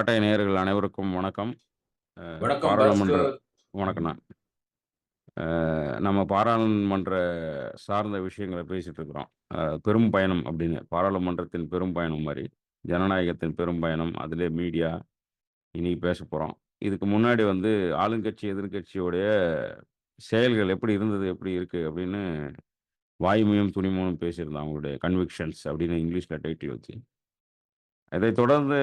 ராட்டை நேயர்கள் அனைவருக்கும் வணக்கம். வணக்கம் பாராளுமன்ற பாஸ்கர். வணக்கம்ண்ணா. நம்ம பாராளுமன்ற சார்ந்த விஷயங்கள பேசிட்டு இருக்கிறோம். பெரும் பயணம் அப்படின்னு. பாராளுமன்றத்தின் பெரும் பயணம் மாரி. ஜனநாயகத்தின் பெரும் பயணம். அதிலே மீடியா. இன்னைக்கு பேசப் போறோம். இதுக்கு முன்னாடி வந்து ஆளுங்கட்சி, எதிர்க்கட்சியுடைய செயல்கள் எப்படி இருந்தது, எப்படி இருக்கு அப்படின்னு வாய்மையும், துணிவும் பேசியிருந்தோம். அவங்களுடைய கன்விக்ஷன்ஸ் அப்படின்னு இங்கிலீஷ்ல டைட்டில் வச்சு. இதைத் தொடர்ந்து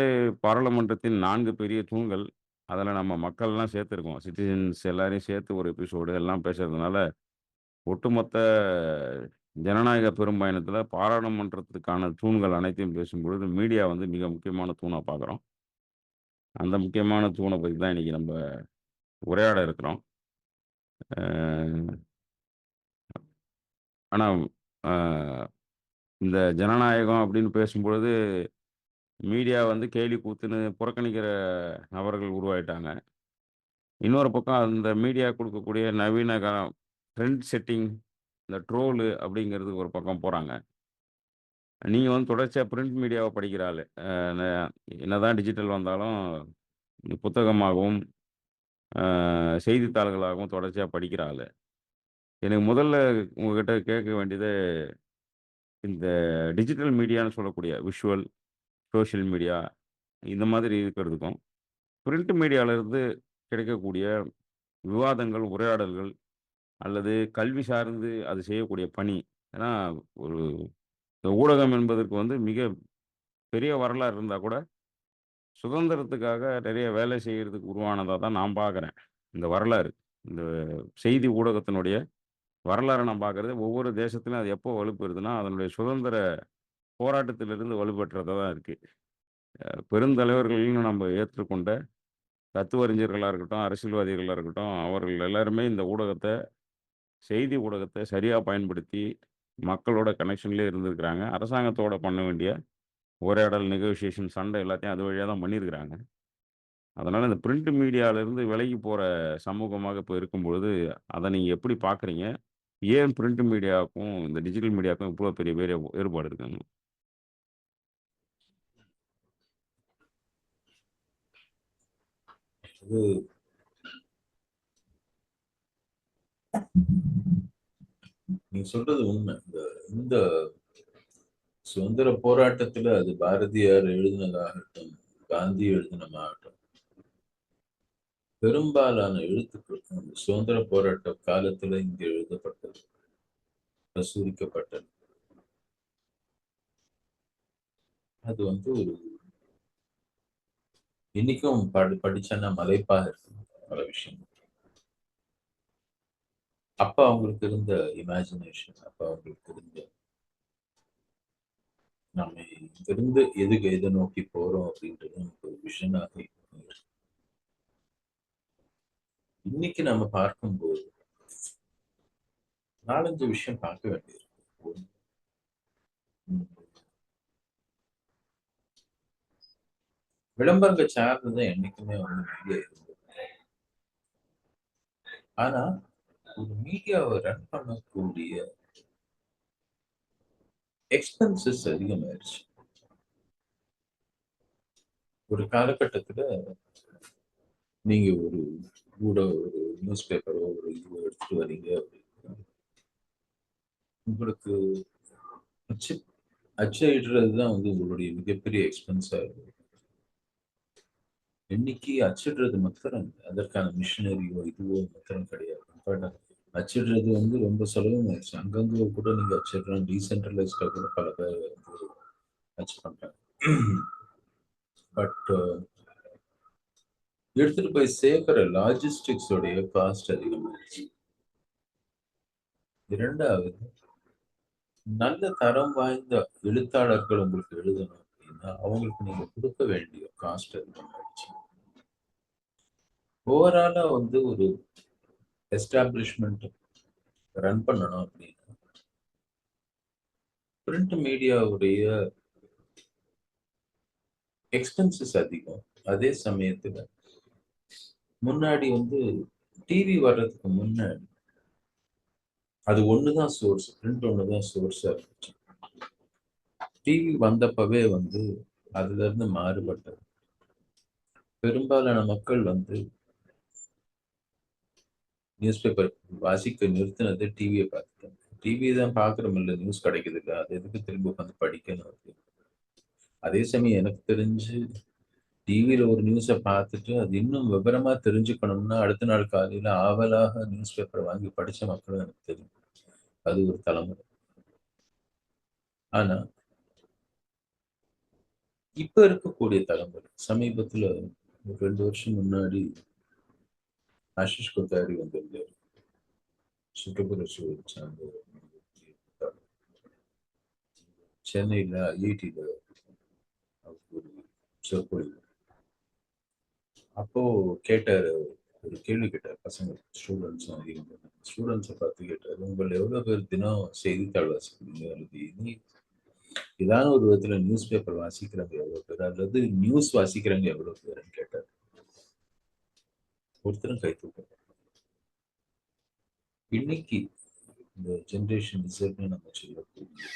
பாராளுமன்றத்தின் 4 பெரிய தூண்கள். அதில நம்ம மக்கள்லாம் சேர்த்துருக்கோம். சிட்டிசன்ஸ் எல்லாரையும் சேர்த்து ஒரு எபிசோடு எல்லாம் பேசுறதுனால, ஒட்டுமொத்த ஜனநாயக பெரும்பயணத்தில பாராளுமன்றத்துக்கான தூண்கள் அனைத்தையும் பேசும்பொழுது, மீடியா வந்து மிக முக்கியமான தூணா பார்க்குறோம். அந்த முக்கியமான தூண பத்தி தான் இன்னைக்கு நம்ப உரையாட இருக்கிறோம். அ ஆனா, அ இந்த ஜனநாயகம் அப்படின்னு பேசும்பொழுது, மீடியா வந்து கேலி கூத்துன்னு புறக்கணிக்கிற நபர்கள் உருவாயிட்டாங்க. இன்னொரு பக்கம் அந்த மீடியா குடுக்கக்கூடிய நவீன ட்ரெண்ட் செட்டிங், இந்த ட்ரோலு அப்படிங்கிறது ஒரு பக்கம் போறாங்க. நீங்க வந்து தொடர்ச்சியா பிரிண்ட் மீடியாவ படிக்கிற ஆளு. ந என்னதான் டிஜிட்டல் வந்தாலும், புத்தகமாகவும், செய்தித்தாள்களாகவும் தொடர்ச்சியா படிக்கிற ஆளு. எனக்கு முதல்ல உங்ககிட்ட கேட்க வேண்டியது, இந்த டிஜிட்டல் மீடியான்னு சொல்லக்கூடிய விஷுவல், சோசியல் மீடியா இந்த மாதிரி இருக்கிறதுக்கும், பிரிண்ட் மீடியால இருந்து கிடைக்கக்கூடிய விவாதங்கள், உரையாடல்கள் அல்லது கல்வி சார்ந்து அது செய்யக்கூடிய பணி. ஏன்னா, ஒரு ஊடகம் என்பதற்கு வந்து மிக பெரிய வரலாறு இருந்தா கூட, சுதந்திரத்துக்காக நிறைய வேலை செய்யறதுக்கு உருவானதா தான் நான் பார்க்குறேன். இந்த வரலாறு. இந்த செய்தி ஊடகத்தினுடைய வரலாற நான் பார்க்குறது, ஒவ்வொரு தேசத்திலும் அது எப்போ வலுப்பெறுதுன்னா, அதனுடைய சுதந்திர போராட்டத்திலிருந்து வலுப்பெற்றதா தான் இருக்கு. பெருந்தலைவர்கள்னு நம்ம ஏற்றுக்கொண்ட தத்துவறிஞர்களா இருக்கட்டும், அரசியல்வாதிகளா இருக்கட்டும், அவர்கள் எல்லாருமே இந்த ஊடகத்த செய்தி ஊடகத்த சரியா பயன்படுத்தி, மக்களோட கனெக்ஷன்லயே இருந்திருக்கிறாங்க. அரசாங்கத்தோட பண்ண வேண்டிய உரையாடல், நெகோசியேஷன், சண்டை எல்லாத்தையும் அது வழியா தான் பண்ணியிருக்கிறாங்க. அதனால இந்த பிரிண்ட் மீடியாலருந்து விலகி போற சமூகமாக இப்ப இருக்கும்பொழுது, அத நீங்க எப்படி பார்க்குறீங்க? ஏன் பிரிண்ட் மீடியாவுக்கும், இந்த டிஜிட்டல் மீடியாவுக்கும் இவ்ளோ பெரிய வேறுபாடு இருக்குங்க? அது நீங்க சொல்றது உண்மை. இந்த சுதந்திர போராட்டத்துல அது பாரதியார் எழுதினதாகட்டும், காந்தி எழுதினதாகட்டும், பெரும்பாலான எழுத்துக்கள் அந்த சுதந்திர போராட்ட காலத்துல இங்க எழுதப்பட்டது, பிரசுரிக்கப்பட்டது. அது வந்து ஒரு இன்னைக்கும் படிச்சேன்னா மலைப்பா இருக்கு பல விஷயம். அப்ப அவங்களுக்கு இருந்த இமேஜினேஷன், அப்ப அவங்களுக்கு இருந்த நம்ம இங்கிருந்து எதுக்கு எதை நோக்கி போறோம் அப்படின்றது நமக்கு ஒரு விஷனாக இருக்கு. இன்னைக்கு நம்ம பார்க்கும்போது 4, 5 விஷயம் பார்க்க வேண்டியிருக்கு. ஒண்ணு, ம், விளம்பரங்கள் சார்ந்துதான் என்னைக்குமே வந்து மீடியா இருந்தது. ஆனா ஒரு மீடியாவை ரன் பண்ணக்கூடிய எக்ஸ்பென்சஸ் அதிகமாயிருச்சு. ஒரு காலகட்டத்துல நீங்க ஒரு நியூஸ் பேப்பரோ ஒரு இதுவோ எடுத்துட்டு வரீங்க அப்படின்னா, உங்களுக்கு அச்சு அச்சிடுறது தான் வந்து உங்களுடைய மிகப்பெரிய எக்ஸ்பென்ஸா இருக்கும். இன்னைக்கு அச்சிடுறது மாத்திரம் இல்ல. அதற்கான மிஷினரியோ இதுவோ மாத்திரம் கிடையாது. பட் அச்சிடுறது வந்து ரொம்ப சுலபமாயிருச்சு. அங்கங்க கூட நீங்க அச்சிடலாம். டீசென்ட்ரலைஸ்டா கூட பல பேர் வந்து அச்சு பண்றாங்க. பட் எடுத்துட்டு போய் சேர்க்கிற லாஜிஸ்டிக்ஸ் உடைய காஸ்ட் அதிகமாயிருச்சு. 2வது, நல்ல தரம் வாய்ந்த எழுத்தாளர்கள் உங்களுக்கு எழுதணும் அப்படின்னா, அவங்களுக்கு நீங்க கொடுக்க வேண்டிய காஸ்ட் அதிகமாயிருச்சு. ஓவராலா வந்து ஒரு எஸ்டாப்ளிஷ்மெண்ட் ரன் பண்ணணும் அப்படின்னா, பிரிண்ட் மீடியாவுடைய எக்ஸ்பென்சஸ் அதிகம். அதே சமயத்துல முன்னாடி வந்து டிவி வர்றதுக்கு முன்னாடி அது ஒண்ணுதான் சோர்ஸ். பிரிண்ட் ஒண்ணுதான் சோர்ஸா இருந்துச்சு. டிவி வந்தப்பவே வந்து அதுல இருந்து மாறுபட்டது. பெரும்பாலான மக்கள் வந்து நியூஸ் பேப்பர் வாசிக்க நிறுத்தினது டிவியை பார்த்துட்டாங்க. டிவி தான் பார்க்குறோமில்ல, நியூஸ் கிடைக்குதுல்ல, அது எதுக்கு திரும்ப உட்காந்து படிக்கணும் அப்படின்னு. அதே சமயம் எனக்கு தெரிஞ்சு டிவியில ஒரு நியூஸை பார்த்துட்டு அது இன்னும் விவரமா தெரிஞ்சுக்கணும்னா அடுத்த நாள் காலையில ஆவலாக நியூஸ் பேப்பரை வாங்கி படிச்ச மக்களும் எனக்கு தெரியும். அது ஒரு தலைமுறை. ஆனா இப்ப இருக்கக்கூடிய தலைமுறை, சமீபத்துல ஒரு 2 வருஷம் முன்னாடி ஆஷிஷ் கோத்தாரி வந்திருந்தாரு. சுற்றுப்புற சூழல் சார்ந்த ஒரு சென்னையில ஐஐடியில ஒரு சொற்பொழிவு. அப்போ கேட்டாரு, ஒரு கேள்வி கேட்டார் பசங்க, ஸ்டூடெண்ட்ஸும் இருந்தாங்க. ஸ்டூடெண்ட்ஸை பார்த்து கேட்டாரு, உங்கள் எவ்வளோ பேர் தினம் செய்தித்தாள் வாசிக்கிறீங்க, அல்லது இனி ஏதாவது ஒரு விதத்துல நியூஸ் பேப்பர் வாசிக்கிறவங்க எவ்வளோ பேர், அல்லது நியூஸ் வாசிக்கிறவங்க எவ்வளோ பேருன்னு கேட்டார். ஒருத்தரும் கை தூக்கல. இன்னைக்கு இந்த ஜென்ரேஷன் ரிசர்வ்னு நம்ம சொல்லக்கூடிய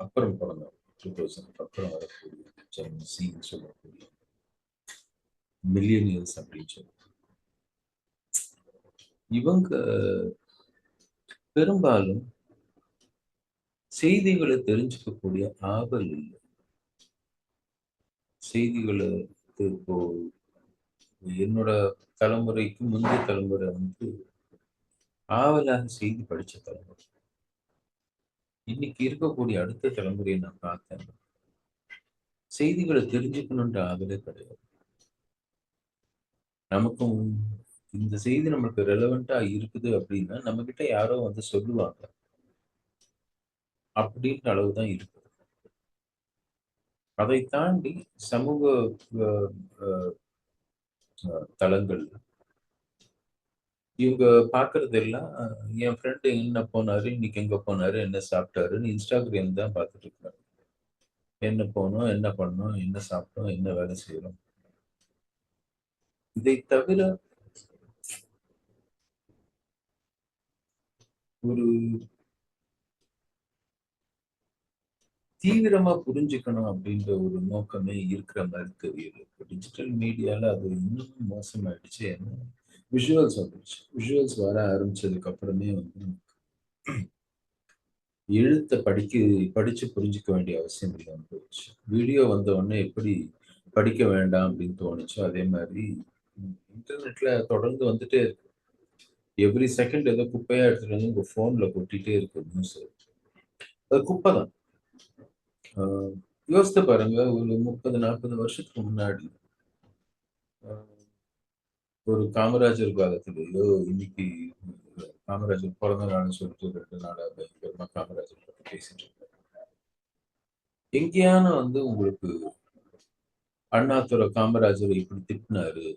அப்புறம் பிறந்த 2000 அப்புறம் வரக்கூடிய ஜென்சின்னு சொல்லக்கூடிய மில்லியனியர்ஸ் அப்படின்னு சொல்லி இவங்க பெரும்பாலும் செய்திகளை தெரிஞ்சுக்கக்கூடிய ஆவல் இல்லை. செய்திகளை இப்போ என்னோட தலைமுறைக்கு முந்தைய தலைமுறை வந்து ஆவலாக செய்தி படிச்ச தலைமுறை. இன்னைக்கு இருக்கக்கூடிய அடுத்த தலைமுறையை நான் பார்த்தேன், செய்திகளை தெரிஞ்சுக்கணுன்ற ஆவலே கிடையாது. நமக்கும் இந்த செய்தி நமக்கு ரெலவெண்டா இருக்குது அப்படின்னா நம்ம கிட்ட யாரோ வந்து சொல்லுவாங்க அப்படின்ற அளவுதான் இருக்கு. அதை தாண்டி சமூக தளங்கள் இவங்க பாக்குறது எல்லாம் என் ஃப்ரெண்டு என்ன போனாரு, இன்னைக்கு எங்க போனாரு, என்ன சாப்பிட்டாருன்னு இன்ஸ்டாகிராம் தான் பார்த்துட்டு இருக்காரு. என்ன போனோம், என்ன பண்ணோம், என்ன சாப்பிட்டோம், என்ன வேலை செய்யறோம். இதை தவிர ஒரு தீவிரமா புரிஞ்சுக்கணும் அப்படின்ற ஒரு நோக்கமே இருக்கிற மாதிரி தெரியல. இப்போ டிஜிட்டல் மீடியால அது இன்னும் மோசமாயிடுச்சு. ஏன்னா விஷுவல்ஸ் வந்துருச்சு. விஷுவல்ஸ் வர ஆரம்பிச்சதுக்கு அப்புறமே வந்து எழுத்தை படிச்சு புரிஞ்சுக்க வேண்டிய அவசியம் இல்லாமல் போயிடுச்சு. வீடியோ வந்த உடனே எப்படி படிக்க வேண்டாம் அப்படின்னு தோணுச்சோ அதே மாதிரி இன்டர்நெட்ல தொடர்ந்து வந்துட்டே இருக்கு. எவ்ரி செகண்ட் ஏதோ குப்பையா எடுத்துட்டு வந்து உங்க போன்ல கொட்டிட்டே இருக்கு நியூஸ். அது குப்பை தான். யோசித்து பாருங்க, ஒரு 30-40 வருஷத்துக்கு முன்னாடி ஒரு காமராஜர் காலத்திலேயோ இன்னைக்கு காமராஜர் பிறந்த நாள்னு சொல்லிட்டு 2 நாளா பயங்கரமா காமராஜர் பத்தி பேசிட்டு இருக்காரு. எங்கேயான வந்து உங்களுக்கு அண்ணாதுரை காமராஜரை இப்படி திட்டினாரு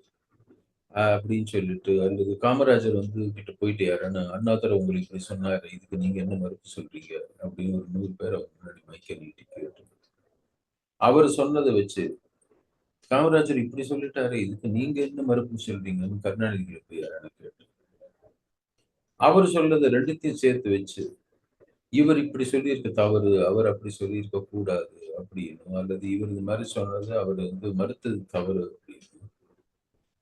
அப்படின்னு சொல்லிட்டு, அல்லது காமராஜர் வந்து கிட்ட போயிட்டு யாருன்னு அண்ணாதுரை உங்களுக்கு இப்படி சொன்னாரு, இதுக்கு நீங்க என்ன மறுப்பு சொல்றீங்க அப்படின்னு ஒரு 100 பேர் அவர் முன்னாடி மைக்க நீட்டி கேட்டு அவர் சொன்னதை வச்சு காமராஜர் இப்படி சொல்லிட்டாரு, இதுக்கு நீங்க என்ன மறுப்பு சொல்றீங்கன்னு கருணாநிதி போய் யாரான கேட்டு அவர் சொல்றதை ரெண்டுத்தையும் சேர்த்து வச்சு இவர் இப்படி சொல்லியிருக்க தவறு, அவர் அப்படி சொல்லியிருக்க கூடாது அப்படின்னு, அல்லது இவர் இந்த மாதிரி சொன்னது அவர் வந்து மறுத்தது தவறு அப்படின்னு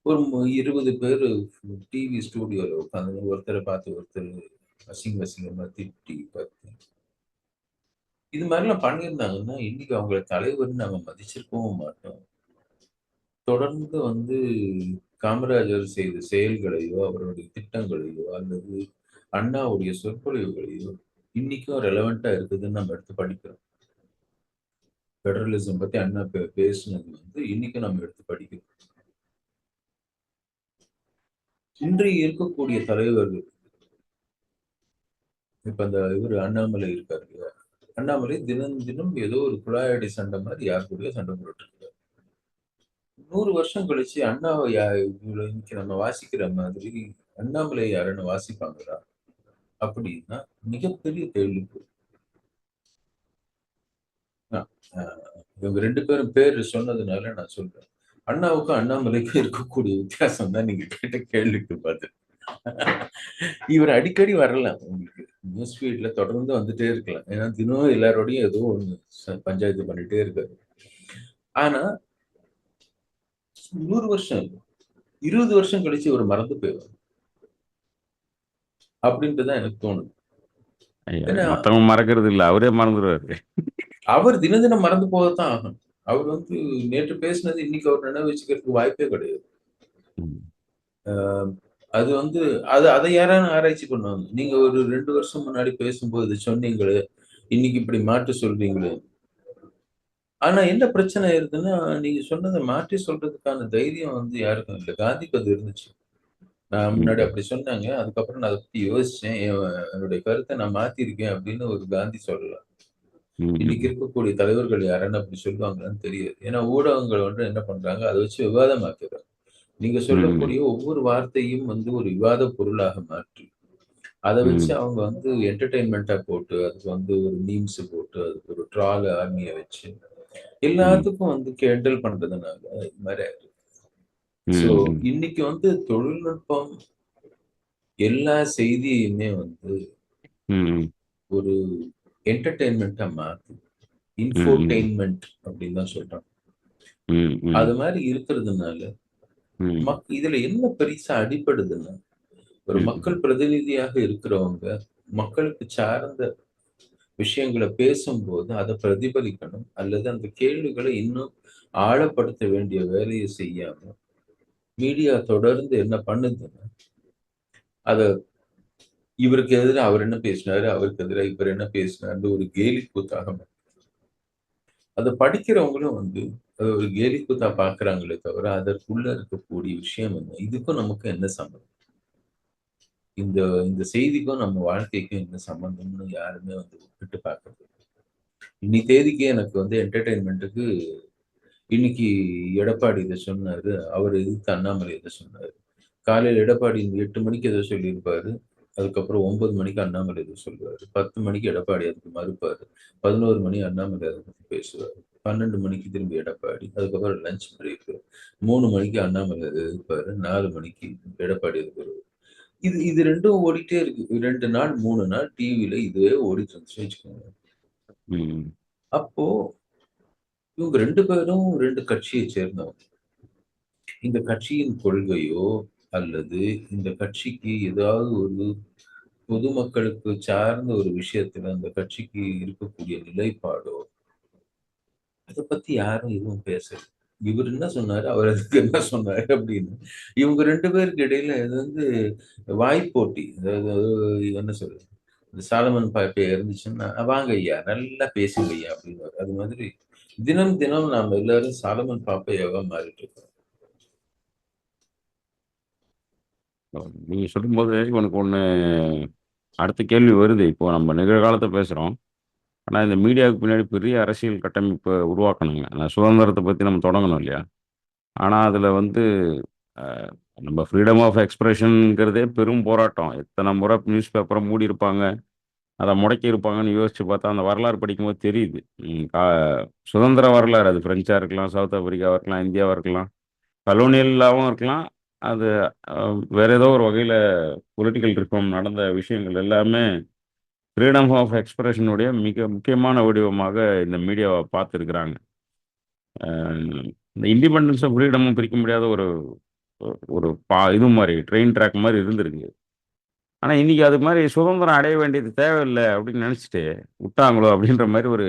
ஒரு 20 பேரு டிவி ஸ்டூடியோல உட்காந்து ஒருத்தரை பார்த்து ஒருத்தர் அசிங்கமா திட்டி பார்த்து இது மாதிரிலாம் பண்ணியிருந்தாங்கன்னா இன்னைக்கு அவங்கள தலைவர்னு நம்ம மதிச்சிருக்கவும் மாட்டோம். தொடர்ந்து வந்து காமராஜர் செய்த செயல்களையோ, அவருடைய திட்டங்களையோ, அல்லது அண்ணாவுடைய சொற்பொழிவுகளையோ இன்னைக்கும் ரெலவெண்டா இருக்குதுன்னு நம்ம எடுத்து படிக்கிறோம். பெடரலிசம் பத்தி அண்ணா பேசுனது வந்து இன்னைக்கும் நம்ம எடுத்து படிக்கிறோம். இன்றைய இருக்கக்கூடிய தலைவர்கள் இப்ப அந்த இவரு அண்ணாமலை இருக்காரு இல்லையா? அண்ணாமலை தினம் தினம் ஏதோ ஒரு குழாயடி சண்டை மாதிரி யார் கூடயோ சண்டை போட்டுட்டு இருக்காரு. 100 வருஷம் கழிச்சு அண்ணாவை இன்னைக்கு நம்ம வாசிக்கிற மாதிரி அண்ணாமலை யாருன்னு வாசிப்பாங்களா அப்படின்னா மிகப்பெரிய கேள்விக்குறி. இவங்க 2 பேரும் பேர் சொன்னதுனால நான் சொல்றேன். அண்ணாவுக்கும் அண்ணாமலைக்கும் இருக்கக்கூடிய வித்தியாசம் தான் நீங்க கேட்ட கேள்விக்கு பதில். இவர் அடிக்கடி வரலாம் உங்களுக்கு. நியூஸ் ஃபீட்ல தொடர்ந்து வந்துட்டே இருக்கலாம். ஏன்னா தினம் எல்லாரோடையும் ஏதோ ஒண்ணு பஞ்சாயத்து பண்ணிட்டே இருக்காரு. ஆனா 100 வருஷம் இல்ல. 20 வருஷம் கழிச்சு இவரு மறந்து போயிருவாரு. அப்படின்ட்டு தான் எனக்கு தோணுது. ஐயா, ஏன்னா மத்தவங்க மறக்கிறது இல்ல. அவரே மறந்துருவாரு. அவர் தினம் தினம் மறந்து போகத்தான் ஆகணும். அவர் வந்து நேற்று பேசினது இன்னைக்கு அவர் நினைவு வச்சுக்கிறதுக்கு வாய்ப்பே கிடையாது. ம். அ அது வந்து அத யாராவது ஆராய்ச்சி பண்ணுவாங்க. நீங்க ஒரு 2 வருஷம் முன்னாடி பேசும்போது சொன்னீங்களே, இன்னைக்கு இப்படி மாற்றி சொல்றீங்களே. ஆனா என்ன பிரச்சனை ஆயிருதுன்னா, நீங்க சொன்னத மாற்றி சொல்றதுக்கான தைரியம் வந்து யாருக்கும் இல்ல. காந்திக்கு அது இருந்துச்சு. நான் முன்னாடி ம். அப்படி சொன்னாங்க. அதுக்கப்புறம் நான் அத பத்தி யோசிச்சேன். என்னுடைய கருத்த நான் மாத்தியிருக்கேன் அப்படின்னு ஒரு காந்தி சொல்லலாம். இன்னைக்கு ம். இருக்கக்கூடிய தலைவர்கள் யாரான்னு அப்படி சொல்லுவாங்களான்னு தெரியாது. ஏன்னா ஊடகங்கள் வந்து என்ன பண்றாங்க, அத வச்சு விவாதமாக்குறாங்க. நீங்க ம். சொல்லக்கூடிய ஒவ்வொரு வார்த்தையும் வந்து ஒரு விவாத பொருளாக மாற்றி, அத வச்சு ம். அவங்க வந்து என்டர்டெயின்மென்ட்டா போட்டு, அதுக்கு வந்து ஒரு மீம்ஸ் போட்டு, அதுக்கு ஒரு ட்ரால் ஆர்மிய வச்சு, ம். எல்லாத்துக்கும் வந்து கிண்டல் பண்றதுனால இது மாரி ஆயிடுது. ஸோ ம். இன்னைக்கு வந்து தொழில்நுட்பம் எல்லா செய்தியுமே வந்து ம். ஒரு என்டர்டெயின்மென்ட்டா மாத்துது. ம். இன்ஃபோடெயின்மென்ட் அப்படின்னு தான் சொல்றாங்க. ம். அது ம். மாரி இருக்கிறதுனால, ம். இதுல என்ன பெரிசா அடிபடுதுன்னா, ஒரு ம். மக்கள் பிரதிநிதியாக இருக்கிறவங்க, மக்களுக்கு சார்ந்த விஷயங்கள பேசும்போது அத பிரதிபலிக்கணும். அல்லது அந்த கேள்விகள இன்னும் ஆழப்படுத்த வேண்டிய வேலைய செய்யாம, மீடியா தொடர்ந்து என்ன பண்ணுதுன்னா, அத இவருக்கு எதிரா அவர் என்ன பேசினாரு, அவருக்கு எதிரா இவர் என்ன பேசினார்ன்னு ஒரு கேலி கூத்தாக அத படிக்கிறவங்களும் வந்து அத ஒரு கேலி கூத்தா பார்க்குறாங்களே தவிர, அதற்குள்ள இருக்கக்கூடிய விஷயம் என்ன? இதுக்கும் நமக்கும் என்ன சம்மந்தம்? இந்த இந்த செய்திக்கும் நம்ம வாழ்க்கைக்கும் என்ன சம்மந்தம்னு யாருமே வந்து ஒப்பிட்டு பார்க்கறது இல்ல. இன்னி தேதிக்கு எனக்கு வந்து என்டர்டெயின்மென்ட்க்கு இன்னைக்கு எடப்பாடி இத சொன்னாரு. அவரு எதிர்த்து அண்ணாமலை இத சொன்னாரு. காலையில எடப்பாடி 8 மணிக்கு ஏதோ சொல்லியிருப்பாரு. அதுக்கப்புறம் 9 மணிக்கு அண்ணாமலை ஏதோ சொல்லுவாரு. 10 மணிக்கு எடப்பாடி அதுக்கு மறுப்பாரு. 11 மணி அண்ணாமலை அத பத்தி பேசுவாரு. 12 மணிக்கு திரும்பி எடப்பாடி. அதுக்கப்புறம் லஞ்ச் பிரேக். 3 மணிக்கு அண்ணாமலை அத எதிர்ப்பாரு. 4 மணிக்கு எடப்பாடி எதிர்ப்பாரு. இது 2ம் ஓடிட்டே இருக்கு. 2 நாள், 3 நாள் டிவில இதுவே ஓடிட்டு இருந்துச்சுன்னு வச்சுக்கோங்க. ம். அப்போ இவங்க 2 பேரும் 2 கட்சியை சேர்ந்தவங்க. இந்த கட்சியின் கொள்கையோ, அல்லது இந்த கட்சிக்கு ஏதாவது ஒரு பொதுமக்களுக்கு சார்ந்த ஒரு விஷயத்துல அந்த கட்சிக்கு இருக்கக்கூடிய நிலைப்பாடோ, அத பத்தி யாரும் எதுவும் பேசல. இவரு என்ன சொன்னாரு, அவர் அதுக்கு என்ன சொன்னாரு அப்படின்னு. இவங்க 2 பேருக்கு இடையில இது வந்து வாய்ப்போட்டி. அதாவது என்ன சொல்றது? இந்த சாலமன் பாப்பையா இருந்துச்சுன்னா, "வாங்க ஐயா, நல்லா பேசுங்க ஐயா" அப்படின்னுவாரு. அது மாதிரி தினம் தினம் நாம எல்லாரும் சாலமன் பாப்பையாவா மாறிட்டு இருக்கோம். நீங்க சொல்லும்போது இவனுக்கு ஒண்ணு அடுத்த கேள்வி வருது. இப்போ நம்ம நிகழ்காலத்த பேசுறோம். ஆனா இந்த மீடியாவுக்கு பின்னாடி பெரிய அரசியல் கட்டமைப்ப உருவாக்கணுங்க. அந்த சுதந்திரத்த பத்தி நம்ம தொடங்கணும் இல்லையா? ஆனா அதுல வந்து அ நம்ம ஃப்ரீடம் ஆஃப் எக்ஸ்பிரஷன்ங்கிறதே பெரும் போராட்டம். எத்தன முறை நியூஸ் பேப்பர மூடியிருப்பாங்க. அத முடக்கியிருப்பாங்கன்னு யோசிச்சு பார்த்தா, அந்த வரலாறு படிக்கும்போது தெரியுது. ம். சுதந்திர வரலாறு அது பிரெஞ்சா இருக்கலாம், சவுத் ஆப்பிரிக்காவா இருக்கலாம், இந்தியாவா இருக்கலாம், கலோனியலாவும் இருக்கலாம். அது அ வேற ஏதோ ஒரு வகையில பொலிட்டிக்கல் ரிஃபார்ம் நடந்த விஷயங்கள் எல்லாமே ஃப்ரீடம் ஆஃப் எக்ஸ்பிரஷனுடைய மிக முக்கியமான வடிவமாக இந்த மீடியாவ பார்த்துருக்கிறாங்க. அ இந்த இண்டிபெண்டன்ஸும், ஃப்ரீடமும் பிரிக்க முடியாத ஒரு ஒரு இது மாரி ட்ரெயின் ட்ராக் மாரி இருந்திருக்கு. ஆனா, இன்னைக்கு அது மாரி சுதந்திரம் அடைய வேண்டியது தேவையில்ல அப்படின்னு நெனச்சுட்டு உட்டாங்களோ அப்படின்ற மாரி ஒரு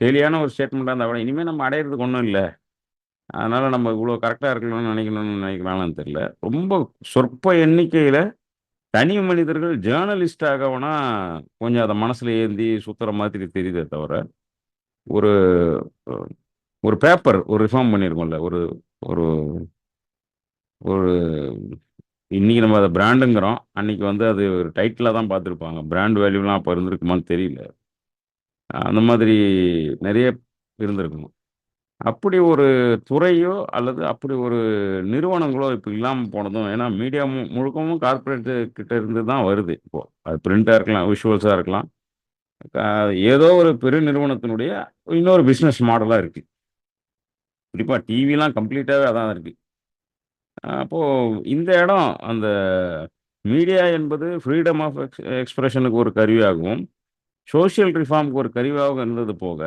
கேலியான ஒரு ஸ்டேட்மெண்ட்டா இருந்தா கூட, இனிமே நம்ம அடையறதுக்கு ஒண்ணும் இல்ல. அதனால நம்ம இவ்வளோ கரெக்ட்டா இருக்கணும்னு நெனைக்கிறாங்களான்னு தெரியல. ரொம்ப சொற்ப எண்ணிக்கையில தனி மனிதர்கள் ஜேர்னலிஸ்ட் வேணா கொஞ்சம் அத மனசுல ஏந்தி சுத்துற மாதிரி தெரியுதே தவிர, ஒரு அ ஒரு பேப்பர் ஒரு ரிஃபார்ம் பண்ணியிருக்கோம்ல. ஒரு ஒரு ஒரு இன்னைக்கு நம்ம அத பிராண்டுங்கிறோம். அன்னைக்கு வந்து அது ஒரு டைட்டிலா தான் பார்த்துருப்பாங்க. பிராண்ட் வேல்யூலாம் அப்ப இருந்திருக்குமான்னு தெரியல. அந்த மாதிரி நெறைய இருந்திருக்கும். அப்படி ஒரு துறையோ, அல்லது அப்படி ஒரு நிறுவனங்களோ இப்ப இல்லாம போனதும் ஏன்னா மீடியா முழுக்கவும் கார்ப்பரேட் கிட்ட இருந்து தான் வருது இப்போ. அது பிரிண்டா இருக்கலாம், விஷுவல்ஸா இருக்கலாம். அ ஏதோ ஒரு பெரு நிறுவனத்தினுடைய இன்னொரு பிசினஸ் மாடலா இருக்கு. குறிப்பா டிவிலாம் கம்ப்ளீட்டாவே அதான் இருக்கு. அப்போ இந்த இடம் அந்த மீடியா என்பது ஃப்ரீடம் ஆஃப் எக்ஸ்பிரஷனுக்கு ஒரு கருவியாகவும், சோசியல் ரிஃபார்ம்க்கு ஒரு கருவியாகவும் இருந்தது போக,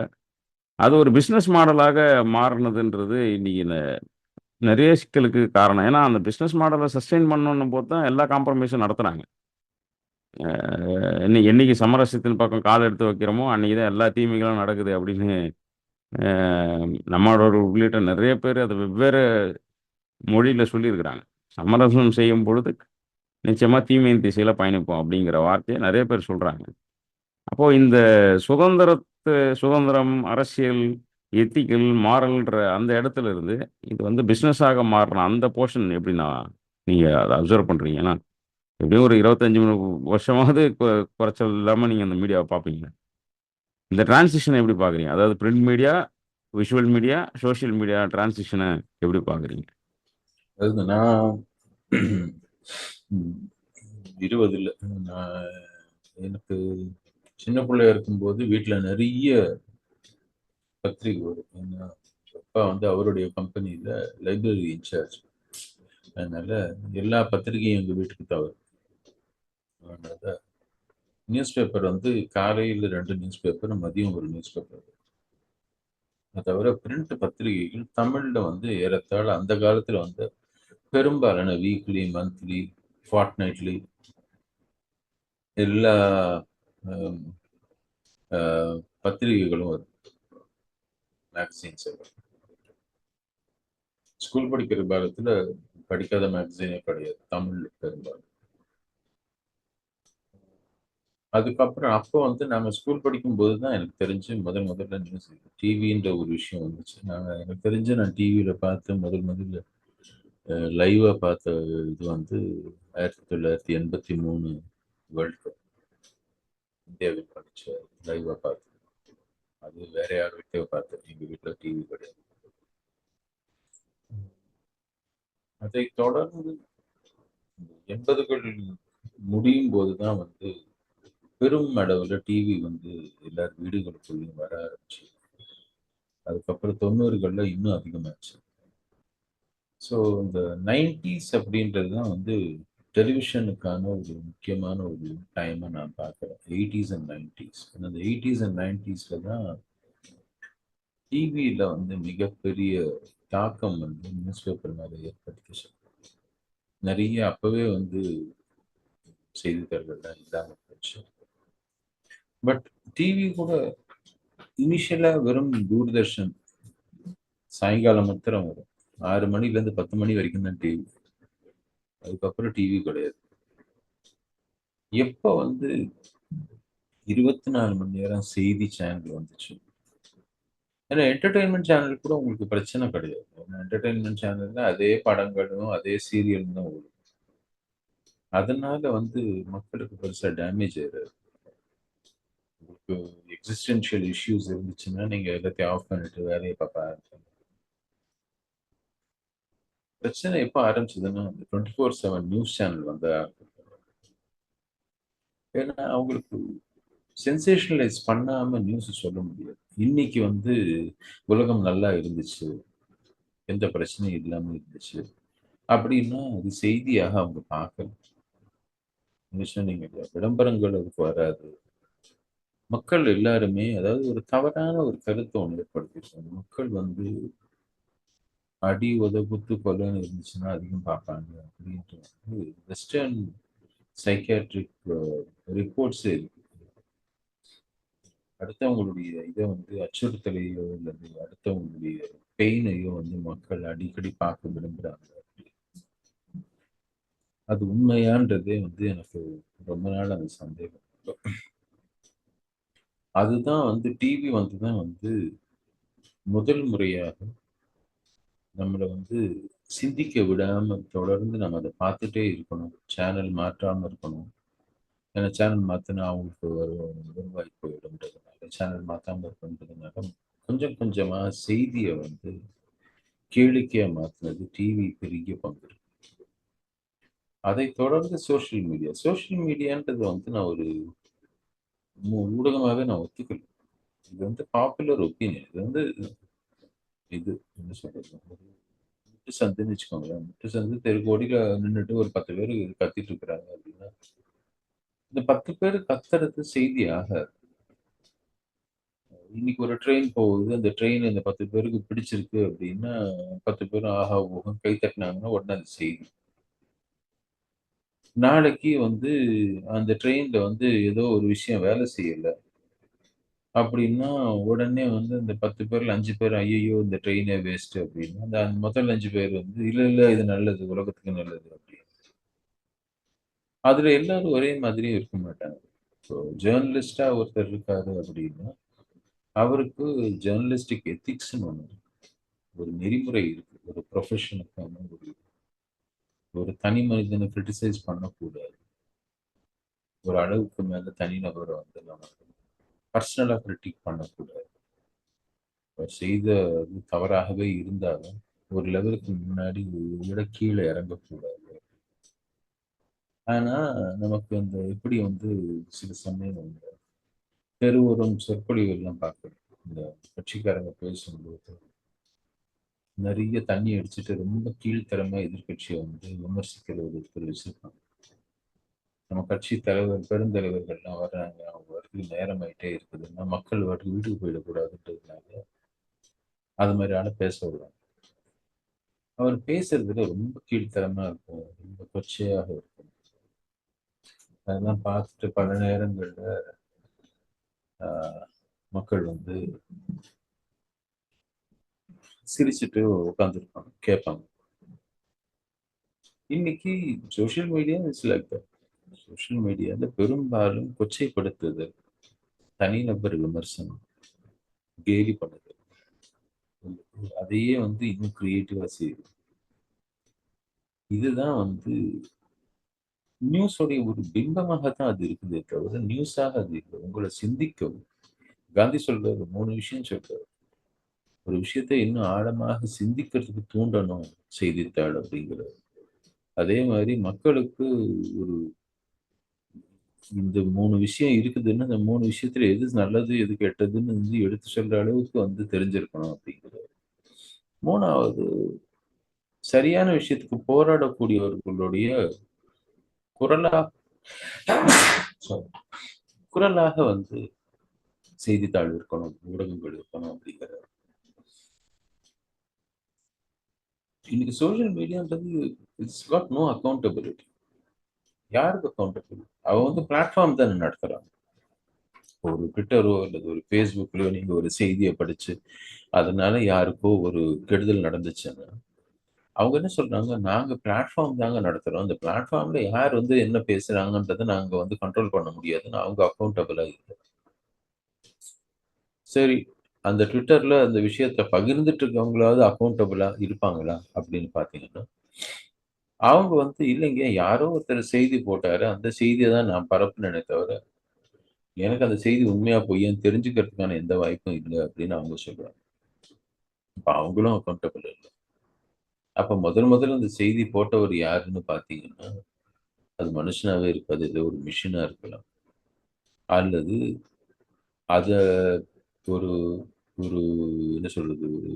அது ஒரு பிசினஸ் மாடலாக மாறுனதுன்றது இன்னைக்கு நெறைய சிக்கலுக்கு காரணம். ஏன்னா, அந்த பிசினஸ் மாடல சஸ்டெயின் பண்ணணும்னு போது தான் எல்லா காம்ப்ரமைஸும் நடத்துனாங்க. அ என்னைக்கு சமரசத்தின் பக்கம் கால் எடுத்து வைக்கிறோமோ, அன்னைக்கு தான் எல்லா தீமைகளும் நடக்குது அப்படின்னு அ நம்மளோட உள்ளிட்ட நெறைய பேர் அத வெவ்வேறு மொழியில சொல்லியிருக்கிறாங்க. சமரசம் செய்யும் பொழுது நிச்சயமா தீமையின் திசையில பயணிப்போம் அப்படிங்கிற வார்த்தைய நெறைய பேர் சொல்றாங்க. அப்போ இந்த சுதந்திரம், அரசியல், எத்திக்கல், மாரல்ன்ற அந்த இடத்துல இருந்து, இது வந்து பிசினஸாக மாறுன அந்த போர்ஷன் எப்படின்னா, நீங்க அத அப்சர்வ் பண்றீங்க? ஏன்னா, எப்படியும் ஒரு 25 வருஷமாவது குறைச்சல் இல்லாம நீங்க அந்த மீடியாவ பார்ப்பீங்க. இந்த டிரான்சிஷன எப்படி பார்க்குறீங்க? அதாவது print media, visual media, social media டிரான்சிஷன எப்படி பார்க்குறீங்க? அதாவது நான் 20ல நான் எனக்கு சின்ன பிள்ளையா இருக்கும்போது வீட்ல நெறைய பத்திரிகை வரும். ஏன்னா, அப்பா வந்து அவருடைய கம்பெனியில லைப்ரரி இன்சார்ஜ். அதனால எல்லா பத்திரிகையும் எங்க வீட்டுக்கு தான் வரும். அதனால நியூஸ் பேப்பர் வந்து காலையில 2 நியூஸ் பேப்பர், மதியம் 1 நியூஸ் பேப்பர். அது தவிர பிரிண்ட் பத்திரிகைகள் தமிழ்ல வந்து ஏறத்தாழ அந்த காலத்துல வந்து பெரும்பாலான வீக்லி, மந்த்லி, ஃபார்ட்நைட்லி எல்லா அம் அ பத்திரிகைகளும் வரும். மேகசின்ஸ் எல்லாம். ஸ்கூல் படிக்கிற காலத்துல படிக்காத மேகசினே கிடையாது. தமிழ்ல பெரும்பாலும். அதுக்கப்புறம் அப்போ வந்து நாங்க ஸ்கூல் படிக்கும்போது தான் எனக்கு தெரிஞ்சு முதல்ல நியூஸ் டிவின்ற ஒரு விஷயம் வந்துச்சு. எனக்கு தெரிஞ்சு நான் டிவியில பார்த்து முதல்ல லைவா பார்த்த இது வந்து 1983 வேர்ல்ட் கப் இந்தியாவின் படிச்ச லைவா பார்த்தேன். அது வேற யார் வீட்லயோ பார்த்தேன். எங்க வீட்ல டிவி கிடையாது. அதை தொடர்ந்து 80கள் முடியும் போது தான் வந்து பெரும் அளவுல டிவி வந்து எல்லார் வீடுகளுக்குள்ளயும் வர ஆரம்பிச்சு. அதுக்கப்புறம் 90கள்ல இன்னும் அதிகமாச்சு. ஸோ இந்த 90ஸ் அப்படின்றது தான் வந்து டெலிவிஷனுக்கான ஒரு முக்கியமான ஒரு டைமா நான் பார்க்குறேன். 80ஸ் அண்ட் 90ஸ். அந்த 80ஸ் அண்ட் 90ஸ்ல தான் டிவியில வந்து மிகப்பெரிய தாக்கம் வந்து நியூஸ் பேப்பர் மேல ஏற்பட்டுச்சு. நெறைய அப்பவே வந்து செய்தித்தாள்கள்லாம் இல்லாம போச்சு. பட் டிவி கூட இனிஷியலா வெறும் தூர்தர்ஷன் சாயங்காலம் மாத்திரம் வரும். 6 மணிலேருந்து 10 மணி வரைக்கும் தான் டிவி. அதுக்கப்புறம் டிவி கிடையாது. எப்ப வந்து 24 மணி நேரம் செய்தி சேனல் வந்துச்சு. ஏன்னா என்டர்டெயின்மென்ட் சேனல் கூட உங்களுக்கு பிரச்சனை கிடையாது. ஏன்னா என்டர்டெயின்மென்ட் சேனல்ல அதே படங்களும், அதே சீரியலும் தான் ஓடும். அதனால வந்து மக்களுக்கு பெருசா டேமேஜ் ஆயிடாது. உங்களுக்கு எக்ஸிஸ்டென்ஷியல் இஷ்யூஸ் இருந்துச்சுன்னா, நீங்க எல்லாத்தையும் ஆஃப் பண்ணிட்டு வேலைய பார்க்க ஆரம்பிக்கலாம். பிரச்சனை எப்ப ஆரம்பிச்சதுன்னா, அந்த 24/7 நியூஸ் சேனல் வந்த ஏன்னா அவங்களுக்கு சென்சேஷனலைஸ் பண்ணாம நியூஸ் சொல்ல முடியாது. இன்னைக்கு வந்து உலகம் நல்லா இருந்துச்சு. எந்த பிரச்சனையும் இல்லாம இருந்துச்சு. அப்படின்னா, அது செய்தியாக அவங்க பார்க்கல. நீங்க சொன்னீங்க இல்லையா? விளம்பரங்கள் அதுக்கு வராது. மக்கள் எல்லாருமே அதாவது ஒரு தவறான ஒரு கருத்த ஒண்ணு ஏற்படுத்திருக்காங்க. மக்கள் வந்து அடி, உத, குத்து, கொலைன்னு இருந்துச்சுன்னா அதிகம் பார்ப்பாங்க அப்படின்ட்டு வந்து வெஸ்டர்ன் சைக்கியாட்ரிக் ரிப்போர்ட்ஸே இருக்கு. அடுத்தவங்களுடைய இத வந்து அச்சுறுத்தலையோ அல்லது அடுத்தவங்களுடைய பெயினையோ வந்து மக்கள் அடிக்கடி பார்க்க விரும்புறாங்க. அது உண்மையான்றதே வந்து எனக்கு ரொம்ப நாள் அந்த சந்தேகம். அதுதான் வந்து டிவி வந்து தான் வந்து முதல் முறையாக நம்மள வந்து சிந்திக்க விடாம தொடர்ந்து நம்ம அத பார்த்துட்டே இருக்கணும். சேனல் மாற்றாம இருக்கணும். ஏன்னா சேனல் மாத்துனா அவங்களுக்கு வருவாய் போயிடும்ன்றதுனால, சேனல் மாத்தாம இருக்கணுன்றதுனால, கொஞ்சம் கொஞ்சமா செய்திய வந்து கேளிக்கையா மாத்துனது டிவி பெரிய பங்கு இருக்கு. அதைத் தொடர்ந்து சோசியல் மீடியா. சோசியல் மீடியான்றது வந்து நான் ஒரு ஊடகமாவே நான் ஒத்துக்கல. இது வந்து பாப்புலர் ஒப்பீனியன். இது வந்து இது என்ன சொல்றது? முட்டு சந்துன்னு வச்சுக்கோங்களேன். முட்டு சந்து தெருக்கோடியில நின்னுட்டு ஒரு 10 பேரு கத்திட்டு இருக்கிறாங்க அப்படின்னா, இந்த 10 பேரு கத்துறது செய்தி ஆகாது. இன்னைக்கு ஒரு ட்ரெயின் போகுது. அந்த ட்ரெயின் இந்த 10 பேருக்கு பிடிச்சிருக்கு அப்படின்னா, 10 பேரும் ஆஹா, ஓஹோன்னு கை தட்டினாங்கன்னா உடனே அது செய்தி. நாளைக்கு வந்து அந்த ட்ரெயின்ல வந்து ஏதோ ஒரு விஷயம் வேலை செய்யல அப்படின்னா, உடனே வந்து அந்த 10 பேர்ல 5 பேர் ஐய்யய்யோ! இந்த ட்ரெயினே வேஸ்ட் அப்படின்னு. அந்த முதல் 5 பேர் வந்து இல்ல, இல்ல இது நல்லது. உலகத்துக்கு நல்லது அப்படின்னு. அதுல எல்லாரும் ஒரே மாதிரியும் இருக்க மாட்டாங்க. இப்போ ஜர்னலிஸ்ட்டா ஒருத்தர் இருக்காரு அப்படின்னா, அவருக்கு ஜர்னலிஸ்டிக் எத்திக்ஸ்ன்னு ஒண்ணு இருக்கு. ஒரு நெறிமுறை இருக்கு. ஒரு ப்ரொஃபஷனுக்கான ஒரு ஒரு தனி மனிதன கிரிட்டிசைஸ் பண்ணக்கூடாது. ஒரு அளவுக்கு மேல தனிநபர வந்து நம்ம பர்சனலா கிரிட்டிக் பண்ணக்கூடாது. அவர் செய்தது தவறாகவே இருந்தாலும், ஒரு லெவலுக்கு முன்னாடி விட கீழ இறங்கக்கூடாது. ஆனா, நமக்கு அந்த எப்படி வந்து சில சமயம் இந்த தெருவோரம் சொற்பொழிவுலாம் பார்க்குறோம். இந்த கட்சிக்காரங்க பேசும்போது, நெறைய தண்ணி அடிச்சுட்டு ரொம்ப கீழ்த்தரமா எதிர்க்கட்சிய வந்து விமர்சிக்கிற ஒருத்தர் வச்சிருப்பாங்க. நம்ம கட்சி தலைவர், பெருந்தலைவர்கள்லாம் வர்றாங்க. அவங்க வரதுக்கு நேரம் ஆயிட்டே இருக்குதுன்னா, மக்கள் பாட்டுக்கு வீட்டுக்கு போயிடக்கூடாதுன்றதுனால, அது மாரி ஆள பேச விடுவாங்க. அவர் பேசுறதுல ரொம்ப கீழ்த்தரமா இருக்கும். ரொம்ப கொச்சையாக இருக்கும். அதெல்லாம் பார்த்துட்டு பல நேரங்கள்ல ஆ மக்கள் வந்து சிரிச்சுட்டு உட்கார்ந்துருப்பாங்க, கேட்பாங்க. இன்னைக்கு social media is like that. Social மீடியால பெரும்பாலும் கொச்சைப்படுத்துதல், தனிநபர் விமர்சனம், கேலி பண்ணுதல். அதையே வந்து இன்னும் கிரியேட்டிவா செய்யுது. இதுதான் வந்து நியூஸோடைய ஒரு பிம்பமாக தான் அது இருக்குதே தவிர, நியூஸாக அது இல்ல. உங்கள சிந்திக்கவும் காந்தி சொல்றாரு 3 விஷயம் சொல்றாரு. ஒரு விஷயத்த இன்னும் ஆழமாக சிந்திக்கிறதுக்கு தூண்டணும் செய்தித்தாள் அப்படிங்கிறாரு. அதே மாரி மக்களுக்கு ஒரு இந்த 3 விஷயம் இருக்குதுன்னா, அந்த 3 விஷயத்துல எது நல்லது, எது கெட்டதுன்னு வந்து எடுத்து சொல்ற அளவுக்கு வந்து தெரிஞ்சிருக்கணும் அப்படிங்கிறாரு. 3வது சரியான விஷயத்துக்கு போராடக்கூடியவர்களுடைய குரலா சாரி குரலாக வந்து செய்தித்தாள் இருக்கணும், ஊடகங்கள் இருக்கணும் அப்படிங்கிறாரு. இன்னைக்கு சோசியல் மீடியான்றது இட்ஸ் காட் நோ அக்கவுண்டபிலிட்டி. யாருக்கு அக்கவுண்டபிள்? அவ வந்து பிளாட்ஃபார்ம் தானே நடத்துறாங்க. ஒரு ட்விட்டரோ அல்லது ஒரு Facebookலயோ நீங்க ஒரு செய்திய படிச்சு, அதனால யாருக்கோ ஒரு கெடுதல் நடந்துச்சுன்னா, அவங்க என்ன சொல்றாங்க, "நாங்க பிளாட்ஃபார்ம் தாங்க நடத்துறோம். அந்த பிளாட்ஃபார்ம்ல யார் வந்து என்ன பேசுறாங்கன்றத நாங்க வந்து கண்ட்ரோல் பண்ண முடியாதுன்னு" அவங்க அக்கவுண்டபிளா இல்ல. சரி, அந்த ட்விட்டர்ல அந்த விஷயத்த பகிர்ந்துட்டு இருக்கவங்களாவது அக்கவுண்டபிளா இருப்பாங்களா? அப்படின்னு பார்த்தீங்கன்னா, அவங்க வந்து இல்லைங்க யாரோ ஒருத்தர் செய்தி போட்டாரு. அந்த செய்திய தான் நான் பரப்புனேனே தவிர, எனக்கு அந்த செய்தி உண்மையா பொய்யான்னு தெரிஞ்சுக்கிறதுக்கான எந்த வாய்ப்பும் இல்ல அப்படின்னு அவங்க சொல்றாங்க. அப்ப அவங்களும் அக்கவுண்டபிள் இல்ல. அப்ப முதல் அந்த செய்தி போட்டவர் யாருன்னு பார்த்தீங்கன்னா, அது மனுஷனாவே இருக்காது. ஏதோ ஒரு மெஷினா இருக்கலாம். அல்லது அத ஒரு ஒரு என்ன சொல்றது? ஒரு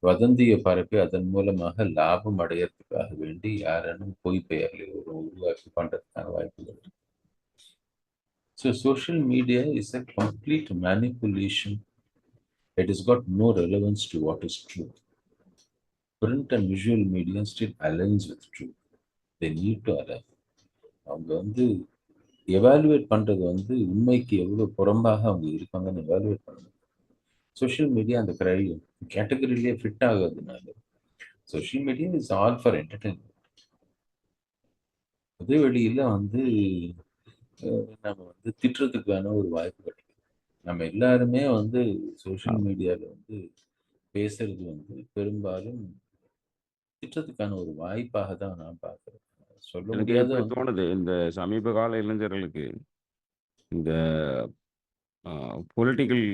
வதந்திய பரப்பி அதன் மூலமாக லாபம் அடையறதுக்காக வேண்டி யாரேனும் பொய் பெயர்ல ஒரு உருவாக்கி பண்றதுக்கான வாய்ப்புகள் இருக்கு. So social media is a complete manipulation. It has got no relevance to what is truth. Print and visual media still aligns with truth. They need to align. அவங்க வந்து எவாலுவேட் பண்றது வந்து உண்மைக்கு எவ்வளவு புறம்பாக அவங்க இருக்காங்கன்னு எவாலுவேட் பண்ணணும். சோசியல் மீடியா அந்த கேட்டகரியிலேயே ஃபிட் ஆகாதனால social media is all for entertainment. பொது வெளியில வந்து நம்ம வந்து திட்டுறதுக்கான ஒரு வாய்ப்பு கிடைக்கும். நம்ம எல்லாருமே வந்து அ சோசியல் மீடியால வந்து பேசுறது வந்து பெரும்பாலும் திட்டத்துக்கான ஒரு வாய்ப்பாக தான் நான் பார்க்கிறேன். சொல்ல எனக்கு முடியாத எப்படி வந்து தோணுது, இந்த சமீப கால இளைஞர்களுக்கு இந்த அ பொலிட்டிக்கல்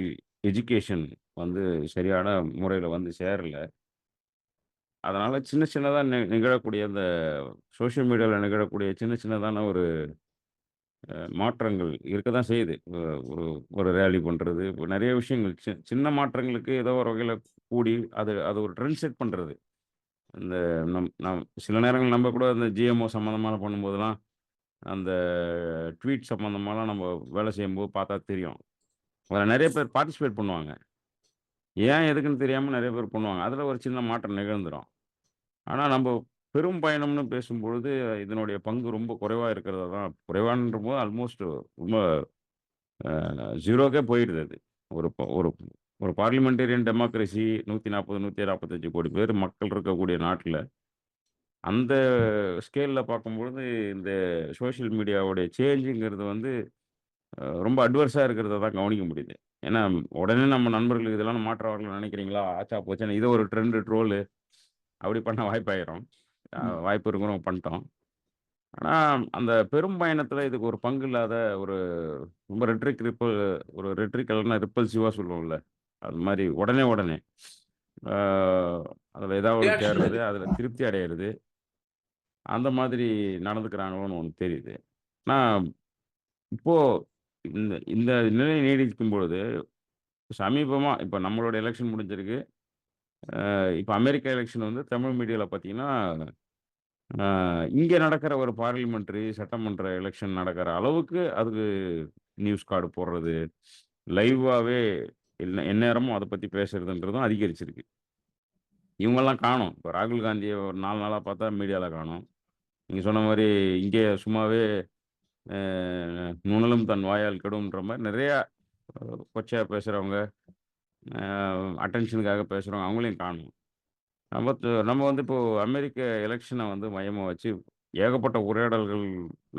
எஜுகேஷன் வந்து சரியான முறையில வந்து சேரல. அதனால சின்ன சின்னதா நிகழக்கூடிய இந்த சோசியல் மீடியால நிகழக்கூடிய சின்ன சின்னதான ஒரு மாற்றங்கள் இருக்க தான் செய்யுது. ஒரு ஒரு ரேலி பண்றது, நெறைய விஷயங்கள் சின்ன மாற்றங்களுக்கு ஏதோ ஒரு வகையில கூடி அது அது ஒரு ட்ரெண்ட் செட் பண்றது. இந்த சில நேரங்கள் நம்ம கூட இந்த ஜிஎம்ஓ சம்மந்தமான பண்ணும்போதெல்லாம், அந்த ட்வீட் சம்மந்தமாலாம் நம்ம வேலை செய்யும்போது பார்த்தா தெரியும். அதில நெறைய பேர் பார்ட்டிசிபேட் பண்ணுவாங்க. ஏன் எதுக்குன்னு தெரியாம நெறைய பேர் பண்ணுவாங்க. அதில ஒரு சின்ன மாற்றம் நிகழ்ந்துரும். ஆனா நம்ப பெரும் பயணம்னு பேசும்பொழுது, இதனுடைய பங்கு ரொம்ப குறைவா இருக்கிறதா தான் குறைவான்றபோது ஆல்மோஸ்ட் ரொம்ப 0க்கே போயிடுது அது. ஒரு ப ஒரு ஒரு பார்லிமெண்டேரியன் டெமோக்ரசி 140, 145 கோடி பேர் மக்கள் இருக்கக்கூடிய நாட்ல, அந்த ஸ்கேல்ல பார்க்கும்பொழுது, இந்த சோசியல் மீடியாவுடைய சேஞ்சுங்கிறது வந்து ரொம்ப அட்வர்ஸா இருக்கிறத தான் கவனிக்க முடியுது. ஏன்னா, உடனே நம்ம நண்பர்களுக்கு இதெல்லாம் மாற்றம் வரலாம்னு நினைக்கிறீங்களா? ஆச்சா போச்சான்னு இத ஒரு ட்ரெண்ட் ட்ரோலு அப்படி பண்ண வாய்ப்பாயிரும். ம். வாய்ப்பு இருக்கிறவங்க பண்ணிட்டோம். ஆனா, அந்த பெரும் பயணத்தில இதுக்கு ஒரு பங்கு இல்லாத ஒரு ரொம்ப ஒரு ரெட்ரிகல்னா ரிப்பல்சிவா சொல்லுவோம்ல. அது மாரி உடனே உடனே. ஆ அதில ஏதாவது தேடுறது, ரியாக்ஷனரி. அதில திருப்தி அடையிறது. அந்த மாதிரி நடந்துக்கிறாங்களோன்னு ஒண்ணு தெரியுது. ஆனா, இப்போ இந்த இந்த நிலை நீடிக்கும் பொழுது, சமீபமா இப்ப நம்மளோட எலக்ஷன் முடிஞ்சிருக்கு. இப்ப அமெரிக்கா எலக்ஷன் வந்து தமிழ் மீடியால பார்த்தீங்கன்னா, அ இங்க நடக்கிற ஒரு பார்லிமென்டரி சட்டமன்ற எலக்ஷன் நடக்கிற அளவுக்கு அதுக்கு நியூஸ் கார்டு போடுறது, லைவாவே எந்நேரமும் அத பத்தி பேசுறதுன்றதும் அதிகரிச்சிருக்கு. இவங்கலாம் காணோம். இப்ப ராகுல் காந்திய ஒரு 4 நாளா பார்த்தா மீடியால காணோம். நீங்க சொன்ன மாரி இங்கே சும்மாவே அ "நுணலும் தன் வாயால் கெடும்ன்ற" மாரி நெறையா கொச்சையா பேசுறவங்க, அ அட்டென்ஷனுக்காக பேசுறவங்க அவங்களையும் காணோம். நம்ம வந்து இப்போ அமெரிக்க எலக்ஷன வந்து மையமா வச்சு ஏகப்பட்ட உரையாடல்கள்,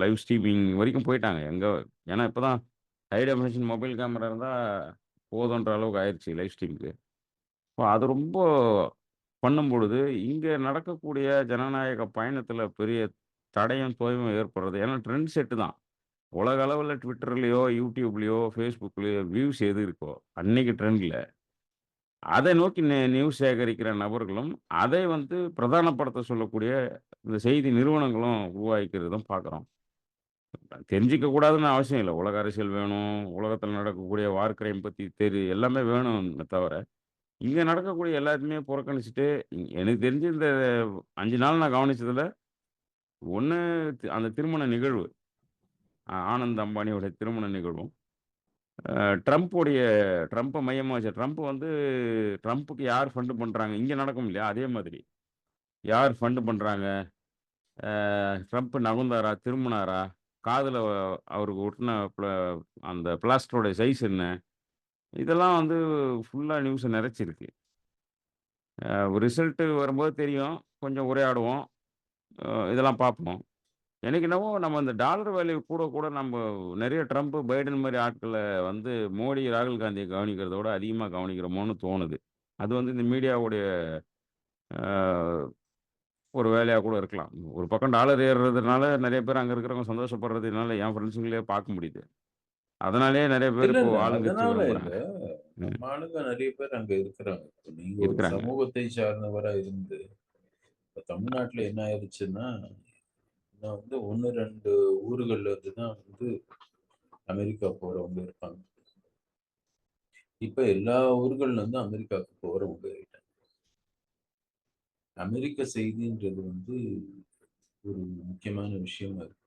லைவ் ஸ்ட்ரீமிங் வரைக்கும் போயிட்டாங்க. ஏன்னா இப்ப தான் ஹை டெஃபினிஷன் மொபைல் கேமரா இருந்தா போதுன்ற அளவுக்கு ஆயிருச்சு லைவ் ஸ்ட்ரீம்க்கு. அப்ப அது ரொம்ப பண்ணும்பொழுது, இங்க நடக்கக்கூடிய ஜனநாயக பயணத்தில பெரிய தடையும், தொய்வும் ஏற்படுறது. ஏன்னா ட்ரெண்ட் செட்டு தான். உலக அளவுல Twitterலயோ, YouTubeலயோ, Facebookலயோ வியூஸ் எது இருக்கோ, அன்னைக்கு ட்ரெண்ட்ல அதை நோக்கி நியூஸ் சேகரிக்கிற நபர்களும், அதை வந்து பிரதானப்படுத்த சொல்லக்கூடிய இந்த செய்தி நிறுவனங்களும் உருவாக்கிக்கிறதும் பார்க்குறோம். தெரிஞ்சுக்க கூடாதுன்னு அவசியம் இல்ல. உலக அரசியல் வேணும், உலகத்தில நடக்கக்கூடிய வார் கிரைம் பத்தி எல்லாமே வேணுமே தவிர, இங்க நடக்கக்கூடிய எல்லாத்தையுமே புறக்கணிச்சுட்டு, எனக்கு தெரிஞ்சு இந்த 5 நாள் நான் கவனிச்சதுல, ஒண்ணு அந்த திருமண நிகழ்வு. ஆனந்த் அம்பானியோட திருமண நிகழ்வும், ட்ரம்ப்புடைய ட்ரம்ப்ப மையமா வச்சு ட்ரம்ப் வந்து ட்ரம்ப்புக்கு யார் ஃபண்ட் பண்றாங்க? இங்க நடக்கும் இல்லையா? அதே மாதிரி. யார் ஃபண்ட் பண்றாங்க? ட்ரம்ப் நகுந்தாரா? திரும்புனாரா? காதுல அவருக்கு ஒட்டுன அந்த பிளாஸ்டரோட சைஸ் என்ன? இதெல்லாம் வந்து ஃபுல்லா நியூஸ நெறச்சிருக்கு. ரிசல்ட் வரும்போது தெரியும். கொஞ்சம் உரையாடுவோம். இதெல்லாம் பார்ப்போம். எனக்கு என்னவோ நம்ம இந்த டாலர் வேல்யூ கூட கூட நம்ம நெறைய ட்ரம்ப், பைடன் மாரி ஆட்கள வந்து மோடி, ராகுல் காந்திய கவனிக்கிறத விட அதிகமா கவனிக்கிறோமோன்னு தோணுது. அது வந்து இந்த மீடியாவுடைய அ ஒரு வேலையா கூட இருக்கலாம். ஒரு பக்கம் டாலர் ஏறுறதுனால நெறைய பேர் அங்க இருக்கிறவங்க சந்தோஷப்படுறது என்னால என் ஃப்ரெண்ட்ஸுங்களயே பார்க்க முடியுது. அதனாலேயே நெறைய பேர் இல்ல, இப்போ இல்ல. ஆளுங்கட்சி அதனால இல்ல. விரும்புறாங்க. ம். நம்ம ஆளுங்க நெறைய பேர் அங்க இருக்கிறாங்க. இப்ப நீங்க ஒரு இருக்கிறாங்க. சமூகத்தை சார்ந்தவரா இருந்து, இப்ப தமிழ்நாட்டுல என்ன ஆயிருச்சுன்னா, இன்னும் வந்து 1, 2 ஊர்கள்ல இருந்து தான் வந்து அமெரிக்கா போறவங்க இருப்பாங்க. இப்ப எல்லா ஊர்கள்ல இருந்தும் அமெரிக்காவுக்கு போறவங்க ஆயிட்டாங்க. அமெரிக்க செய்தின்றது வந்து ஒரு முக்கியமான விஷயமா இருக்கு.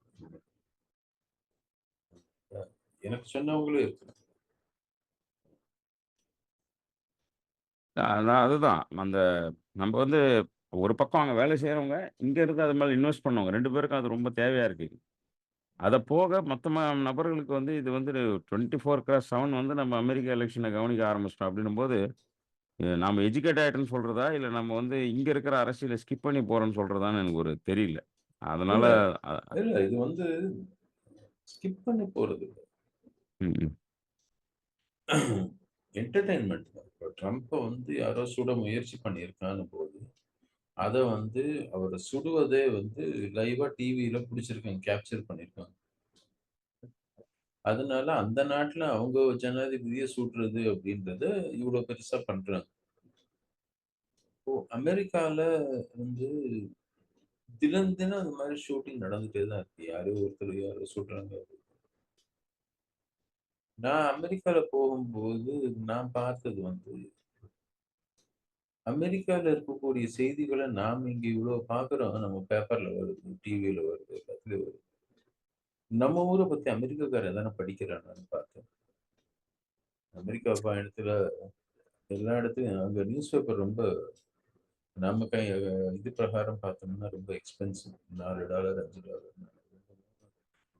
எனக்கு சொன்னவங்களும் இருக்கிறாங்க. அதான் அதுதான். நம்ம வந்து ஒரு பக்கம் அங்க வேலை செய்றவங்க, இங்க இருந்து அது மேல இன்வெஸ்ட் பண்ணவங்க. 2 பேருக்கும் அது ரொம்ப தேவையா இருக்கு. அத போக மொத்தமா நபர்களுக்கு வந்து இது வந்து 24/7 வந்து நம்ம அமெரிக்கா எலக்ஷன கவனிக்க ஆரம்பிச்சுட்டோம் அப்படின்னும்போது, நாம எஜுகேட் ஆயிட்டோம்ன்னு சொல்றதா? இல்ல நம்ம வந்து இங்க இருக்கிற அரசியல ஸ்கிப் பண்ணி போறோம்ன்னு சொல்றதான்னு எனக்கு ஒரு தெரியல. அதனால இல்ல, அ இல்ல. இது வந்து ஸ்கிப் பண்ணி போறது இல்ல. ம், ம். என்டர்டெயின்மென்ட் தான். இப்ப ட்ரம்ப வந்து யாரோ சுட முயற்சி பண்ணியிருக்கான்னும்போது, அத வந்து அவர சுடுவதே வந்து லைவா டிவில புடிச்சிருக்காங்க. கேப்சர் பண்ணியிருக்காங்க. அதனால அந்த நாட்டுல அவங்க ஜனாதிபதிய சுடுறது அப்படின்றத இவ்வளோ பெருசா பண்றாங்க. இப்போ அமெரிக்கால வந்து தினம் தினம் அந்த மாரி ஷூட்டிங் நடந்துட்டே தான் இருக்கு. யாரோ ஒருத்தர் யாரோ சுடுறாங்க. நான் அமெரிக்கால போகும்போது நான் பார்த்தது வந்து அமெரிக்கால இருக்கக்கூடிய செய்திகள நாம இங்க இவ்ளோ பார்க்குறோம். நம்ம பேப்பர்ல வருது, டிவில வருது, எல்லாத்துலயும் வருது. நம்ம ஊர பத்தி அமெரிக்காக்காரன் எதனா படிக்கிறானான்னு பார்த்தேன். அமெரிக்கா பயணத்துல எல்லா இடத்துலயும் அங்க நியூஸ் பேப்பர் ரொம்ப நம்ம இது பிரகாரம் பார்த்தோம்னா ரொம்ப எக்ஸ்பென்சிவ். $4 $5.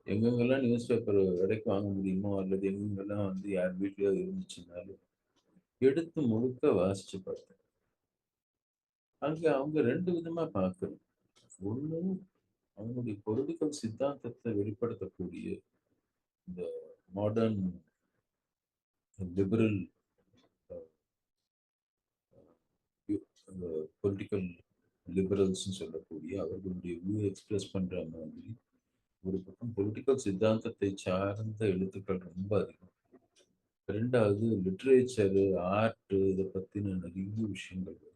எங்கெங்கெல்லாம் நியூஸ் பேப்பர் விலைக்கு வாங்க முடியுமோ, அல்லது எங்கெங்கெல்லாம் வந்து யார் வீட்லயோ இருந்துச்சுன்னாலும், எடுத்து முழுக்க வாசிச்சு பார்த்தேன். அங்க அவங்க 2 விதமா பார்க்கணும். ஒண்ணு அவங்களுடைய பொலிட்டிக்கல் சித்தாந்தத்த வெளிப்படுத்தக்கூடிய இந்த மாடர்ன் லிபரல் அ யு அந்த பொலிட்டிக்கல் லிபரல்ஸ்ன்னு சொல்லக்கூடிய அவர்களுடைய வியூ எக்ஸ்பிரஸ் பண்ற மாதிரி, ஒரு பக்கம் பொலிட்டிக்கல் சித்தாந்தத்தை சார்ந்த எழுத்துக்கள் ரொம்ப அதிகம். 2வது லிட்டரேச்சரு, ஆர்ட் இத பத்தின நெறைய விஷயங்கள் வருது.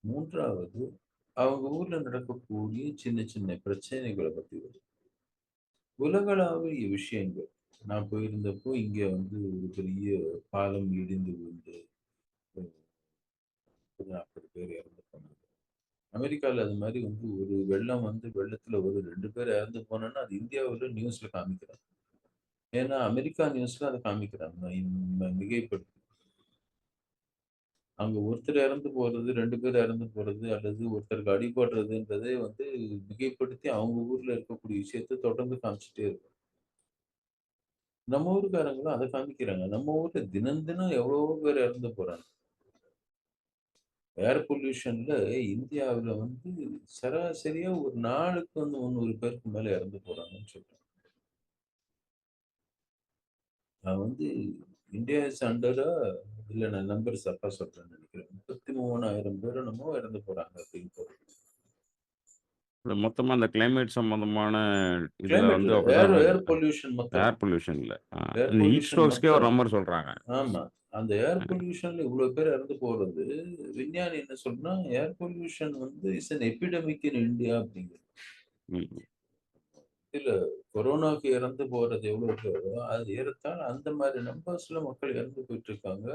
3வது அவங்க ஊர்ல நடக்கக்கூடிய சின்ன சின்ன பிரச்சனைகள பத்தி வருது. உலகளாவிய விஷயங்கள். நான் போயிருந்தப்போ இங்க வந்து ஒரு பெரிய பாலம் இடிந்து விழுந்து ஒரு 30, 40 பேர் இறந்து போனாங்க. அமெரிக்கால அது மாரி வந்து ஒரு வெள்ளம் வந்து வெள்ளத்துல ஒரு 2 பேர் இறந்து போனோம்னா, அது இந்தியாவுல நியூஸ்ல காமிக்கிறாங்க. ஏன்னா, அமெரிக்கா நியூஸ்ல அத காமிக்கிறாங்க. மிகைப்படுத்தி. அங்க ஒருத்தர் இறந்து போறது, 2 பேர் இறந்து போறது, அல்லது ஒருத்தருக்கு அடிபடுறதுன்றதே வந்து மிகைப்படுத்தி அவங்க ஊர்ல இருக்கக்கூடிய விஷயத்த தொடர்ந்து காமிச்சுட்டே இருக்காங்க. நம்ம ஊர்க்காரங்களும் அத காமிக்கிறாங்க. நம்ம ஊர்ல தினம் தினம் எவ்வளவோ பேர் இறந்து போறாங்க. ஏர் பொல்யூஷன்ல இந்தியாவுல வந்து சராசரியா ஒரு நாளுக்கு வந்து 300 பேருக்கு மேல இறந்து போறாங்கன்னு சொல்றாங்க. நான் வந்து இந்தியா இஸ் அண்டரா இல்ல நான் நம்பர் தப்பா சொல்றேன்னு நெனைக்கிறேன். 33,000 பேரோ என்னமோ இறந்து போறாங்க அப்படின்னு போடுது. மொத்தமா அந்த கிளைமேட் சம்மந்தமான இதுல கிளைமேட் வந்து இல்ல. ஏர் அப்படிதான் ஏர் பொல்யூஷன் மாத்திரம். ஏர் பொல்யூஷன்ல. ஏர் இந்த ஹீட் பொல்யூஷன் ஸ்ட்ரோக்ஸ்க்கே ஒரு மாத்திரம். நம்பர் சொல்றாங்க. ஆமா. அந்த ஏர் பொல்யூஷன்ல இவ்ளோ பேர் இறந்து போறது, விஞ்ஞானி என்ன சொல்றான், ஏர் பொல்யூஷன் வந்து is an epidemic in India அப்படிங்கிறான். ம். இல்ல கொரோனாக்கு இறந்து போறது எவ்வளோ பேரோ, அது ஏறத்தாழ அந்த மாரி நம்பர்ஸ்ல மக்கள் இறந்து போயிட்டு இருக்காங்க.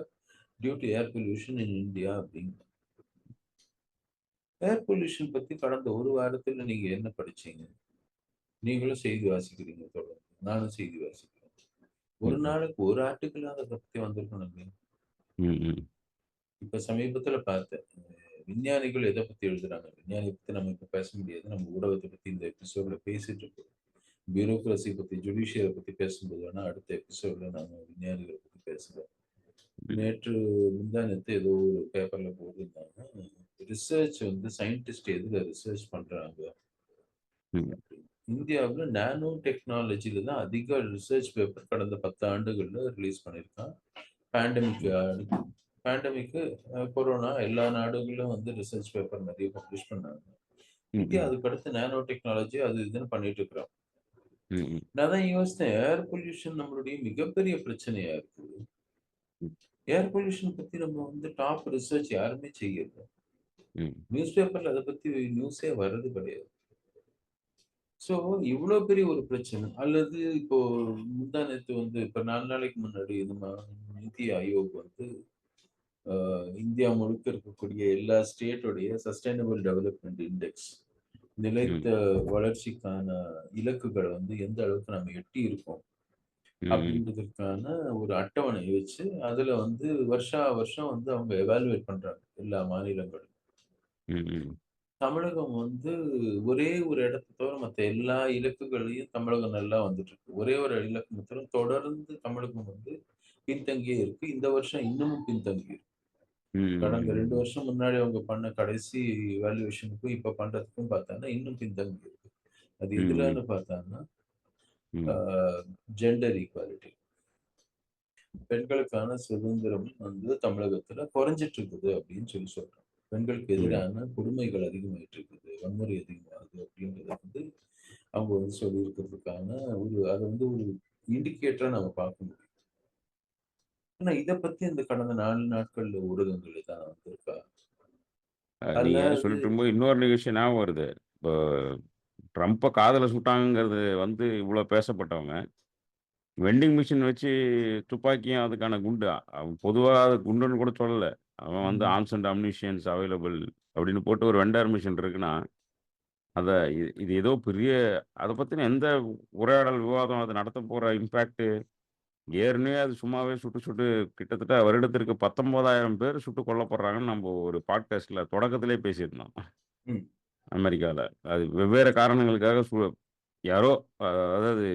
Due to air pollution in India அப்படிங்கிறான். ஏர் பொல்யூஷன் பத்தி கடந்த 1 வாரத்துல நீங்க என்ன படிச்சீங்க? நீங்களும் செய்தி வாசிக்கிறீங்க தொடர்ந்து. நானும் செய்தி வாசிக்கிறேன். ஒரு ம். நாளைக்கு ஒரு ஆர்டிகிளாவது அத பத்தி வந்திருக்கணுங்க. ம். ம். இப்ப சமீபத்துல பார்த்தேன். விஞ்ஞானிகள் எத பத்தி எழுதுறாங்க? விஞ்ஞானிய பத்தி நம்ம இப்ப பேச முடியாது. நம்ம ஊடகத்த பத்தி இந்த எபிசோட்ல பேசிட்டு இருக்கோம். பியூரோகிராசி பத்தி, ஜுடிஷியர பத்தி பேசும்போது வேணா அடுத்த எபிசோட்ல நாம விஞ்ஞானிகள பத்தி பேசலாம். ம். நேற்று முந்தா நேத்து ஏதோ ஒரு பேப்பர்ல போட்டிருந்தாங்க. ரிசர்ச் வந்து சயின்டிஸ்ட் எதுல ரிசர்ச் பண்றாங்க ம். அப்படின்னு. இந்தியாவுல நானோ டெக்னாலஜில தான் அதிக ரிசர்ச் பேப்பர் கடந்த 10 ஆண்டுகள்ல ரிலீஸ் பண்ணியிருக்கான். பேண்டமிக் அடுத்து பேண்டமிக்கு கொரோனா எல்லா நாடுகளும் வந்து ரிசர்ச் பேப்பர் நெறைய பப்ளிஷ் பண்ணாங்க. இந்தியா ம். அதுக்கு அடுத்து நானோ டெக்னாலஜி அது இதுன்னு பண்ணிட்டு இருக்கிறோம். ம். நான் தான் யோசித்தேன் ஏர் பொல்யூஷன் நம்மளுடைய மிகப்பெரிய பிரச்சனையா இருக்கு. ஏர் பொல்யூஷன் பத்தி நம்ம வந்து டாப் ரிசர்ச் யாருமே செய்யல. ம். நியூஸ் பேப்பர்ல அத பத்தி நியூஸே வர்றது கிடையாது. ஸோ இவ்ளோ பெரிய ஒரு பிரச்சனை. அல்லது இப்போ முந்தா நேத்து வந்து இப்ப 4 நாளைக்கு முன்னாடி நம்ம நித்தி ஆயோக் வந்து இந்தியா முழுக்க இருக்கக்கூடிய எல்லா ஸ்டேட்டோடைய சஸ்டைனபிள் டெவலப்மென்ட் இண்டெக்ஸ் நிலைத்த ம். வளர்ச்சிக்கான இலக்குகள வந்து எந்த அளவுக்கு நம்ம எட்டி இருக்கோம் ம். அப்படின்றதுக்கான ஒரு அட்டவணை வச்சு, அதுல வந்து வருஷா வருஷம் வந்து அவங்க எவாலுவேட் பண்றாங்க. எல்லா மாநிலங்களும். ம். தமிழகம் வந்து ஒரே ஒரு இடத்த தவிர மத்த எல்லா இலக்குகளையும் தமிழகம் நல்லா வந்துட்டு இருக்கு. ஒரே ஒரு இலக்கு மாத்திரம் தொடர்ந்து தமிழகம் வந்து பின்தங்கியே இருக்கு. இந்த வருஷம் இன்னமும் பின்தங்கி இருக்கு. கடந்த 2 ம். வருஷம் முன்னாடி அவங்க பண்ண கடைசி வேல்யூவேஷனுக்கும் இப்ப பண்றதுக்கும் பார்த்தான்னா, இன்னும் பின்தங்கி இருக்கு. அது ம். எதுலன்னு பார்த்தான்னா, ஆ ம். Gender equality. பெண்களுக்கான சுதந்திரம் வந்து தமிழகத்துல குறைஞ்சிட்டு இருக்குது அப்படின்னு சொல்லி சொல்றாங்க. பெண்களுக்கு ம். எதிரான கொடுமைகள் அதிகமாயிட்டு இருக்குது. வன்முறை அதிகமாகுது அப்படின்றத வந்து அவங்க வந்து சொல்லியிருக்கிறதுக்கான அத வந்து ஒரு இண்டிகேட்டரா நம்ம பார்க்க முடியும். ஆனா இத பத்தி இந்த கடந்த 4 நாட்கள்ல ஊடகங்கள் எதாவது வந்திருக்கா? நீங்க அல்லது சொல்லிட்டு இருக்கும்போது இன்னொரு நிகழ்ச்சி ஞாபகம் வருது. இப்போ ட்ரம்ப காதுல சுட்டாங்கங்கிறது வந்து இவ்ளோ பேசப்பட்டவங்க. வெண்டிங் மிஷின் வச்சு துப்பாக்கியும் அதுக்கான குண்டு அவன் பொதுவா அது குண்டுன்னு கூட சொல்லல. அவன் வந்து ம். ஆர்ம்ஸ் அண்ட் அம்னிஷியன்ஸ் அவைலபிள் அப்படின்னு போட்டு ஒரு வெண்டார் மிஷின் இருக்குன்னா, அத இது ஏதோ பெரிய அத பத்தின எந்த உரையாடல், விவாதம் அது நடத்தப் போற இம்பாக்ட் ஏற்கனவே அது சும்மாவே சுட்டு சுட்டு கிட்டத்தட்ட வருடத்திற்கு 19,000 பேர் சுட்டுக் கொல்லப்படுறாங்கன்னு நம்ம ஒரு பாட்காஸ்ட்ல தொடக்கத்திலே பேசியிருந்தோம். ம். அமெரிக்கால. அது வெவ்வேறு காரணங்களுக்காக யாரோ அதாவது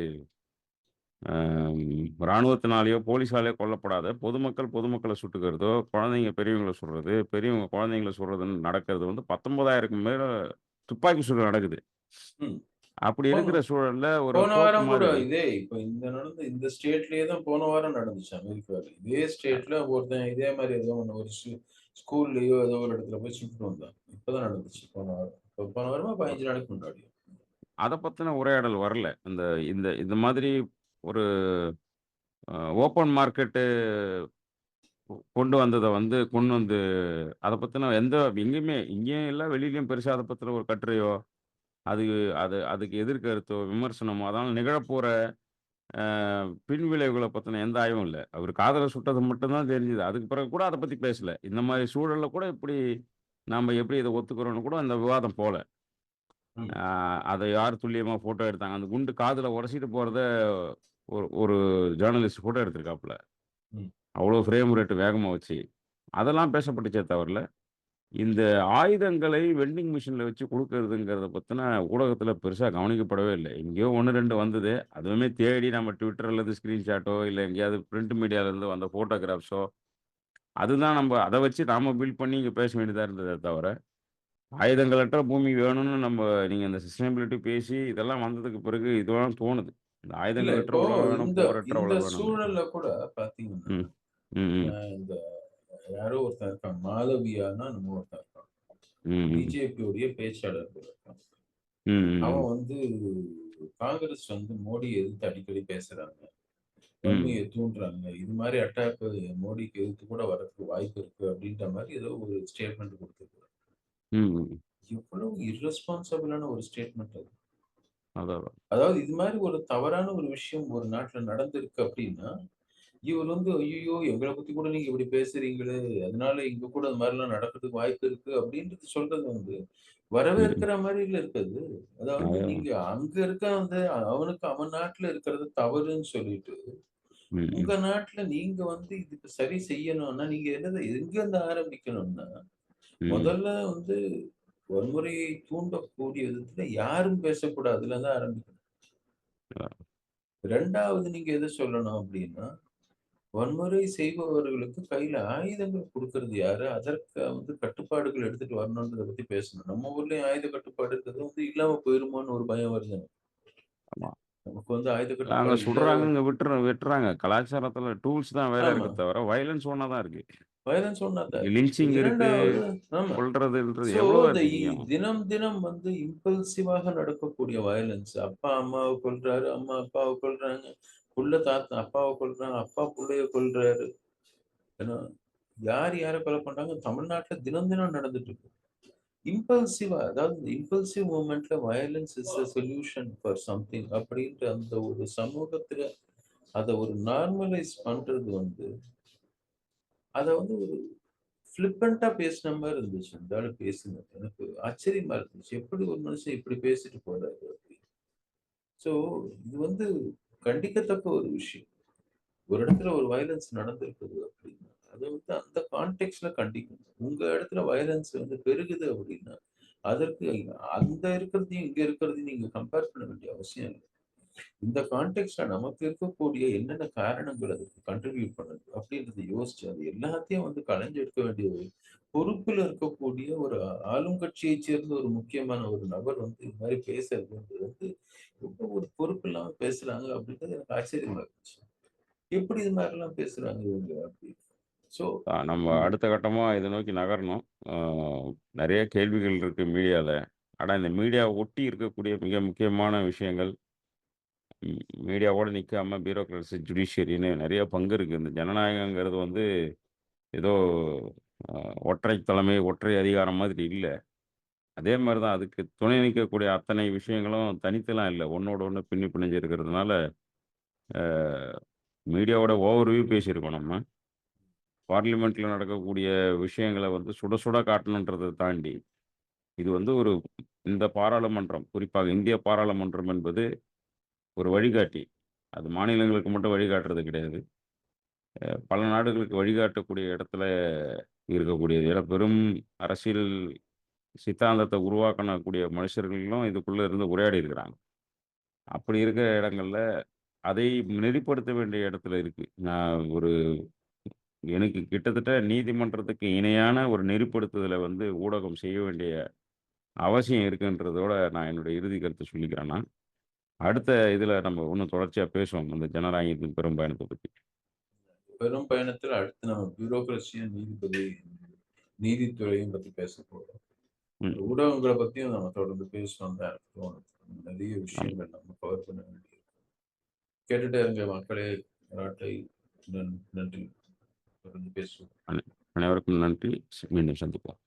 ராணுவத்தினாலேயோ, போலீஸாலயோ கொல்லப்படாத பொதுமக்கள் பொதுமக்கள சுட்டுக்கிறதோ, குழந்தைங்க பெரியவங்கள சுடுறது, பெரியவங்க குழந்தைங்கள சுடுறதுன்னு நடக்கிறது வந்து 19,000க்கு மேல துப்பாக்கி சூடு நடக்குது. ம். அப்படி போன இருக்கிற சூழல்ல ஒரு போன தோப்பு வாரம் கூட மாரி இப்ப இந்த ஸ்டேட்லயே தான் போன வாரம் நடந்துச்சு அமெரிக்கால. இதே ஸ்டேட்ல ஒருத்தன் இதே மாரி ஏதோ ஒண்ணு ஒரு ஸ்கூல்லயோ ஏதோ ஒரு இடத்துல போய் சுட்டுட்டு வந்தான். இப்பதான் நடந்துச்சு போன வாரம். போன வாரமா 15 நாளைக்கு முன்னாடியோ. அத பத்தின உரையாடல் வரல. இந்த இந்த இந்த மாதிரி ஒரு ஓப்பன் மார்க்கெட்டு கொண்டு வந்தத வந்து கொண்டு வந்து அத பத்தின எங்கேயுமே இங்கேயும் இல்ல, வெளியிலயும் பெருசா அத பத்தின ஒரு கட்டுரையோ, அது அதுக்கு எதிர்கருத்தோ, விமர்சனமோ, அதனால நிகழப்போற அ பின்விளைவுகள பத்தின எந்த ஆய்வும் இல்ல. அவரு காதல சுட்டது மட்டும் தான் தெரிஞ்சது. அதுக்கு பிறகு கூட அத பத்தி பேசல. இந்த மாரி சூழல்ல கூட நாம எப்படி இத ஒத்துக்கிறோம்னு கூட அந்த விவாதம் போல. ம். அ அத யார் துல்லியமா ஃபோட்டோ எடுத்தாங்க. அந்த குண்டு காதுல உரசிட்டு போறத ஒரு ஒரு ஜர்னலிஸ்ட் ஃபோட்டோ எடுத்திருக்காப்புல. ம். அவ்வளோ ஃப்ரேம் ரேட் வேகமா வச்சு. அதெல்லாம் பேசப்பட்டுச்சே தவிரல, இந்த ஆயுதங்களை வெண்டிங் மிஷின்ல வச்சு குடுக்குறதுங்கிறத பத்தின ஊடகத்தில பெருசா கவனிக்கப்படவே இல்ல. எங்கேயோ 1, 2 வந்தது. அதுவுமே தேடி நம்ம Twitterல இருந்து ஸ்கிரீன்ஷாட்டோ, இல்ல எங்கேயாவது பிரிண்ட் மீடியால இருந்து வந்த ஃபோட்டோகிராஃப்ஸோ, அதுதான் அத வச்சு நாம பில்ட் பண்ணி இங்க பேச வேண்டியதா இருந்ததே தவிர, ஆயுதங்களற்ற பூமி வேணும்னு நீங்க இந்த சஸ்டைனபிலிட்டி பேசி இதெல்லாம் வந்ததுக்கு பிறகு இதுவெல்லாம் தோணுது. இந்த இல்ல ஆயுதங்களற்ற இப்போ உலகம் வேணும், இந்த போரற்ற இந்த உலகம் வேணும்னு. சூழல்ல கூட பார்த்தீங்கன்னா, ம். ம், ம். இந்த யாரோ ஒருத்தன் இருக்கான். மாளவியான்னா என்னமோ ஒருத்தன் இருக்கான். ம், ம். பிஜேபியுடைய பேச்சாளர் போல இருக்கான். ம், ம், அவன் வந்து காங்கிரஸ் வந்து மோடிய எதிர்த்து அடிக்கடி பேசுறாங்க. ம். வன்மைய தூண்டுறாங்க. இது மாரி அட்டாக் மோடிக்கு எதிர்த்து கூட வரதுக்கு வாய்ப்பு இருக்கு அப்படின்ற மாரி ஏதோ ஒரு ஸ்டேட்மெண்ட் குடுத்திருக்காரு. ம், ம். எவ்வளவு இர்ரெஸ்பான்சிபிளான ஒரு ஸ்டேட்மெண்ட் அது. அதான், அதான். அதாவது இது மாரி ஒரு தவறான ஒரு விஷயம் ஒரு நாட்டுல நடந்திருக்கு அப்படின்னா, இவர் வந்து "ஐய்யய்யோ! எங்கள பத்தி கூட நீங்க இப்படி பேசுறீங்களே! அதனால இங்க கூட அது மாரிலாம் நடக்கிறதுக்கு வாய்ப்பு இருக்கு." அப்படின்றது சொல்றது வந்து ம். வரவேற்கிற மாரில இருக்காது. அதாவது அதான். நீங்க அங்க இருக்க வந்து அவனுக்கு அவன் நாட்டுல இருக்கிறது தவறுன்னு சொல்லிட்டு, ம், உங்க ம். நாட்டுல நீங்க வந்து இதுக்கு சரி செய்யணும்னா, நீங்க எங்கருந்து ஆரம்பிக்கணும்னா, ம். முதல்ல வந்து வன்முறையை தூண்டக்கூடிய விதத்துல யாரும் பேசக்கூடாதுல தான் ஆரம்பிக்கணும். அ 2வது நீங்க எத சொல்லணும் அப்டின்னா, வன்முறை செய்பவர்களுக்கு கையில ஆயுதங்கள் குடுக்குறது யாரு? அதற்கு வந்து கட்டுப்பாடுகள் எடுத்துட்டு வரணுன்றத பத்தி பேசணும். நம்ம ஊர்லயும் ஆயுத கட்டுப்பாடு இருக்கிறது வந்து இல்லாம போயிருமோன்னு ஒரு பயம் வருது எனக்கு. ஆமா. நமக்கு வந்து ஆயுத அங்க கட்டுப்பாடு இல்ல. சுடுறாங்க, இங்க வெட்டுறாங்க. கலாச்சாரத்துல டூல்ஸ் தான் வேற ஆமா. இருக்கு தவிர, வயலன்ஸ் ஒண்ணா தான் இருக்கு. வயலன்ஸ் ஒண்ணா தான் இங்க இருக்கு. லிஞ்சிங் இருக்கு, 2வது ஆமா. கொல்றதுன்றது சோ, எவ்வளவோ இந்த இருக்கு இங்கேயும். தினம் தினம் வந்து இம்பல்சிவாக நடக்கக்கூடிய வயலன்ஸ். அப்பா அம்மாவ கொல்றாரு, அம்மா அப்பாவ கொல்றாங்க. புள்ள அப்பாவ கொல்றாங்க, அப்பா புள்ளைய கொல்றாரு. ஏன்னா, யார் யார கொலை பண்றாங்க? தமிழ்நாட்டுல தினம் தினம் நடந்துட்டு இருக்கு. இம்பல்சிவா அதாவது இந்த இம்பல்சிவ் மூவ்மெண்ட்ல violence is a solution for something அப்படின்ற அந்த ஒரு சமூகத்துல அத ஒரு நார்மலைஸ் பண்றது வந்து, அத வந்து ஒரு ஃபிளிப்பன்ட்டா பேசின மாரி இருந்துச்சு. அந்த ஆளு பேசினது. எனக்கு ஆச்சரியமா இருந்துச்சு. எப்படி ஒரு மனுஷன் இப்படி பேசிட்டு போறாரு அப்படின்னு. ஸோ இது வந்து கண்டிக்கத்தக்க ஒரு விஷயம். ஒரு இடத்துல ஒரு வயலன்ஸ் நடந்திருக்குது அப்படின்னா, அத வந்து அந்த கான்டெக்ஸ்ட்ல கண்டிக்கணும். உங்க இடத்துல வயலன்ஸ் வந்து பெருகுது அப்படின்னா, அதற்கு அந்த இருக்கிறதையும், இங்க இருக்கிறதையும் நீங்க கம்பேர் பண்ண வேண்டிய அவசியம் இல்ல. இந்த கான்டெக்ஸ்ட்ல நமக்கு இருக்கக்கூடிய என்னென்ன காரணங்கள் அதுக்கு கன்ட்ரிபியூட் பண்ணுது அப்படின்றத யோசிச்சு, அது எல்லாத்தையும் வந்து களைஞ்சு எடுக்க வேண்டிய ஒரு பொறுப்புல இருக்கக்கூடிய ஒரு ஆளுங்கட்சியைச் சேர்ந்த ஒரு முக்கியமான ஒரு நபர் வந்து இது மாரி பேசுறதுன்றது வந்து ரொம்ப ஒரு பொறுப்பு இல்லாம பேசுறாங்க அப்படின்றது எனக்கு ஆச்சரியமா இருந்துச்சு. எப்படி இது மாரிலாம் பேசுறாங்க இவங்க அப்படின்னு. ஸோ நம்ம இது அடுத்த கட்டமா இத நோக்கி நகரணும். ஆ நெறைய கேள்விகள் இருக்கு மீடியால. ஆனா, இந்த மீடியாவ ஒட்டி இருக்கக்கூடிய மிக முக்கியமான விஷயங்கள், மீடியாவோட நிக்காம பியூரோக்ராசி, ஜுடிஷியரின்னு நெறைய பங்கு இருக்கு. இந்த ஜனநாயகங்கிறது வந்து ஏதோ அ ஒற்றை தலைமை, ஒற்றை அதிகாரம் மாதிரி இல்ல. அதே மாரி தான் அதுக்கு துணை நிக்கக்கூடிய அத்தனை விஷயங்களும் தனித்துலாம் இல்ல. ஒண்ணோட ஒண்ணு பின்னி பிணைஞ்சு இருக்கிறதுனால, மீடியாவோட ஓவர்வியூ பேசியிருக்கோம் நம்ம. பார்லிமெண்ட்ல நடக்கக்கூடிய விஷயங்கள வந்து சுட சுட காட்டணுன்றத தாண்டி, இது வந்து இந்த பாராளுமன்றம், குறிப்பாக இந்திய பாராளுமன்றம் என்பது ஒரு வழிகாட்டி. அது மாநிலங்களுக்கு மட்டும் வழிகாட்டுறது கிடையாது. பல நாடுகளுக்கு வழிகாட்டக்கூடிய இடத்துல இருக்கக்கூடியது. ஏன்னா பெரும் அரசியல் சித்தாந்தத்த உருவாக்கக்கூடிய மனுஷர்களும் இதுக்குள்ள இருந்து உரையாடி இருக்கிறாங்க. அப்படி இருக்கிற இடங்கள்ல, அதை நெறிப்படுத்த வேண்டிய இடத்துல இருக்கு. நான் எனக்கு கிட்டத்தட்ட நீதிமன்றத்துக்கு இணையான ஒரு நெறிப்படுத்துதல வந்து ஊடகம் செய்ய வேண்டிய அவசியம் இருக்குன்றதோட நான் என்னுடைய இறுதி கருத்து சொல்லிக்கிறேன் நான். அடுத்த இதுல நம்ம இன்னும் தொடர்ச்சியா பேசுவோம். இந்த ஜனநாயகத்தின் பெரும் பயணத்த பத்தி. பெரும் பயணத்துல அடுத்து நம்ம பியூரோக்ரஸியும், நீதித்துறையும் பத்தி பேசப் போறோம். ம். ஊடகங்கள பத்தியும் நம்ம தொடர்ந்து பேசுவோம் தான் எனக்கு தோணுது. நிறைய ஆமா. விஷயங்கள் நம்ம கவர் பண்ண வேண்டியிருக்கு. கேட்டுட்டே இருங்க மக்களே. நாட்டை நன்றி. தொடர்ந்து பேசுவோம். அனை அனைவருக்கும் நன்றி. மீண்டும் சந்திப்போம்.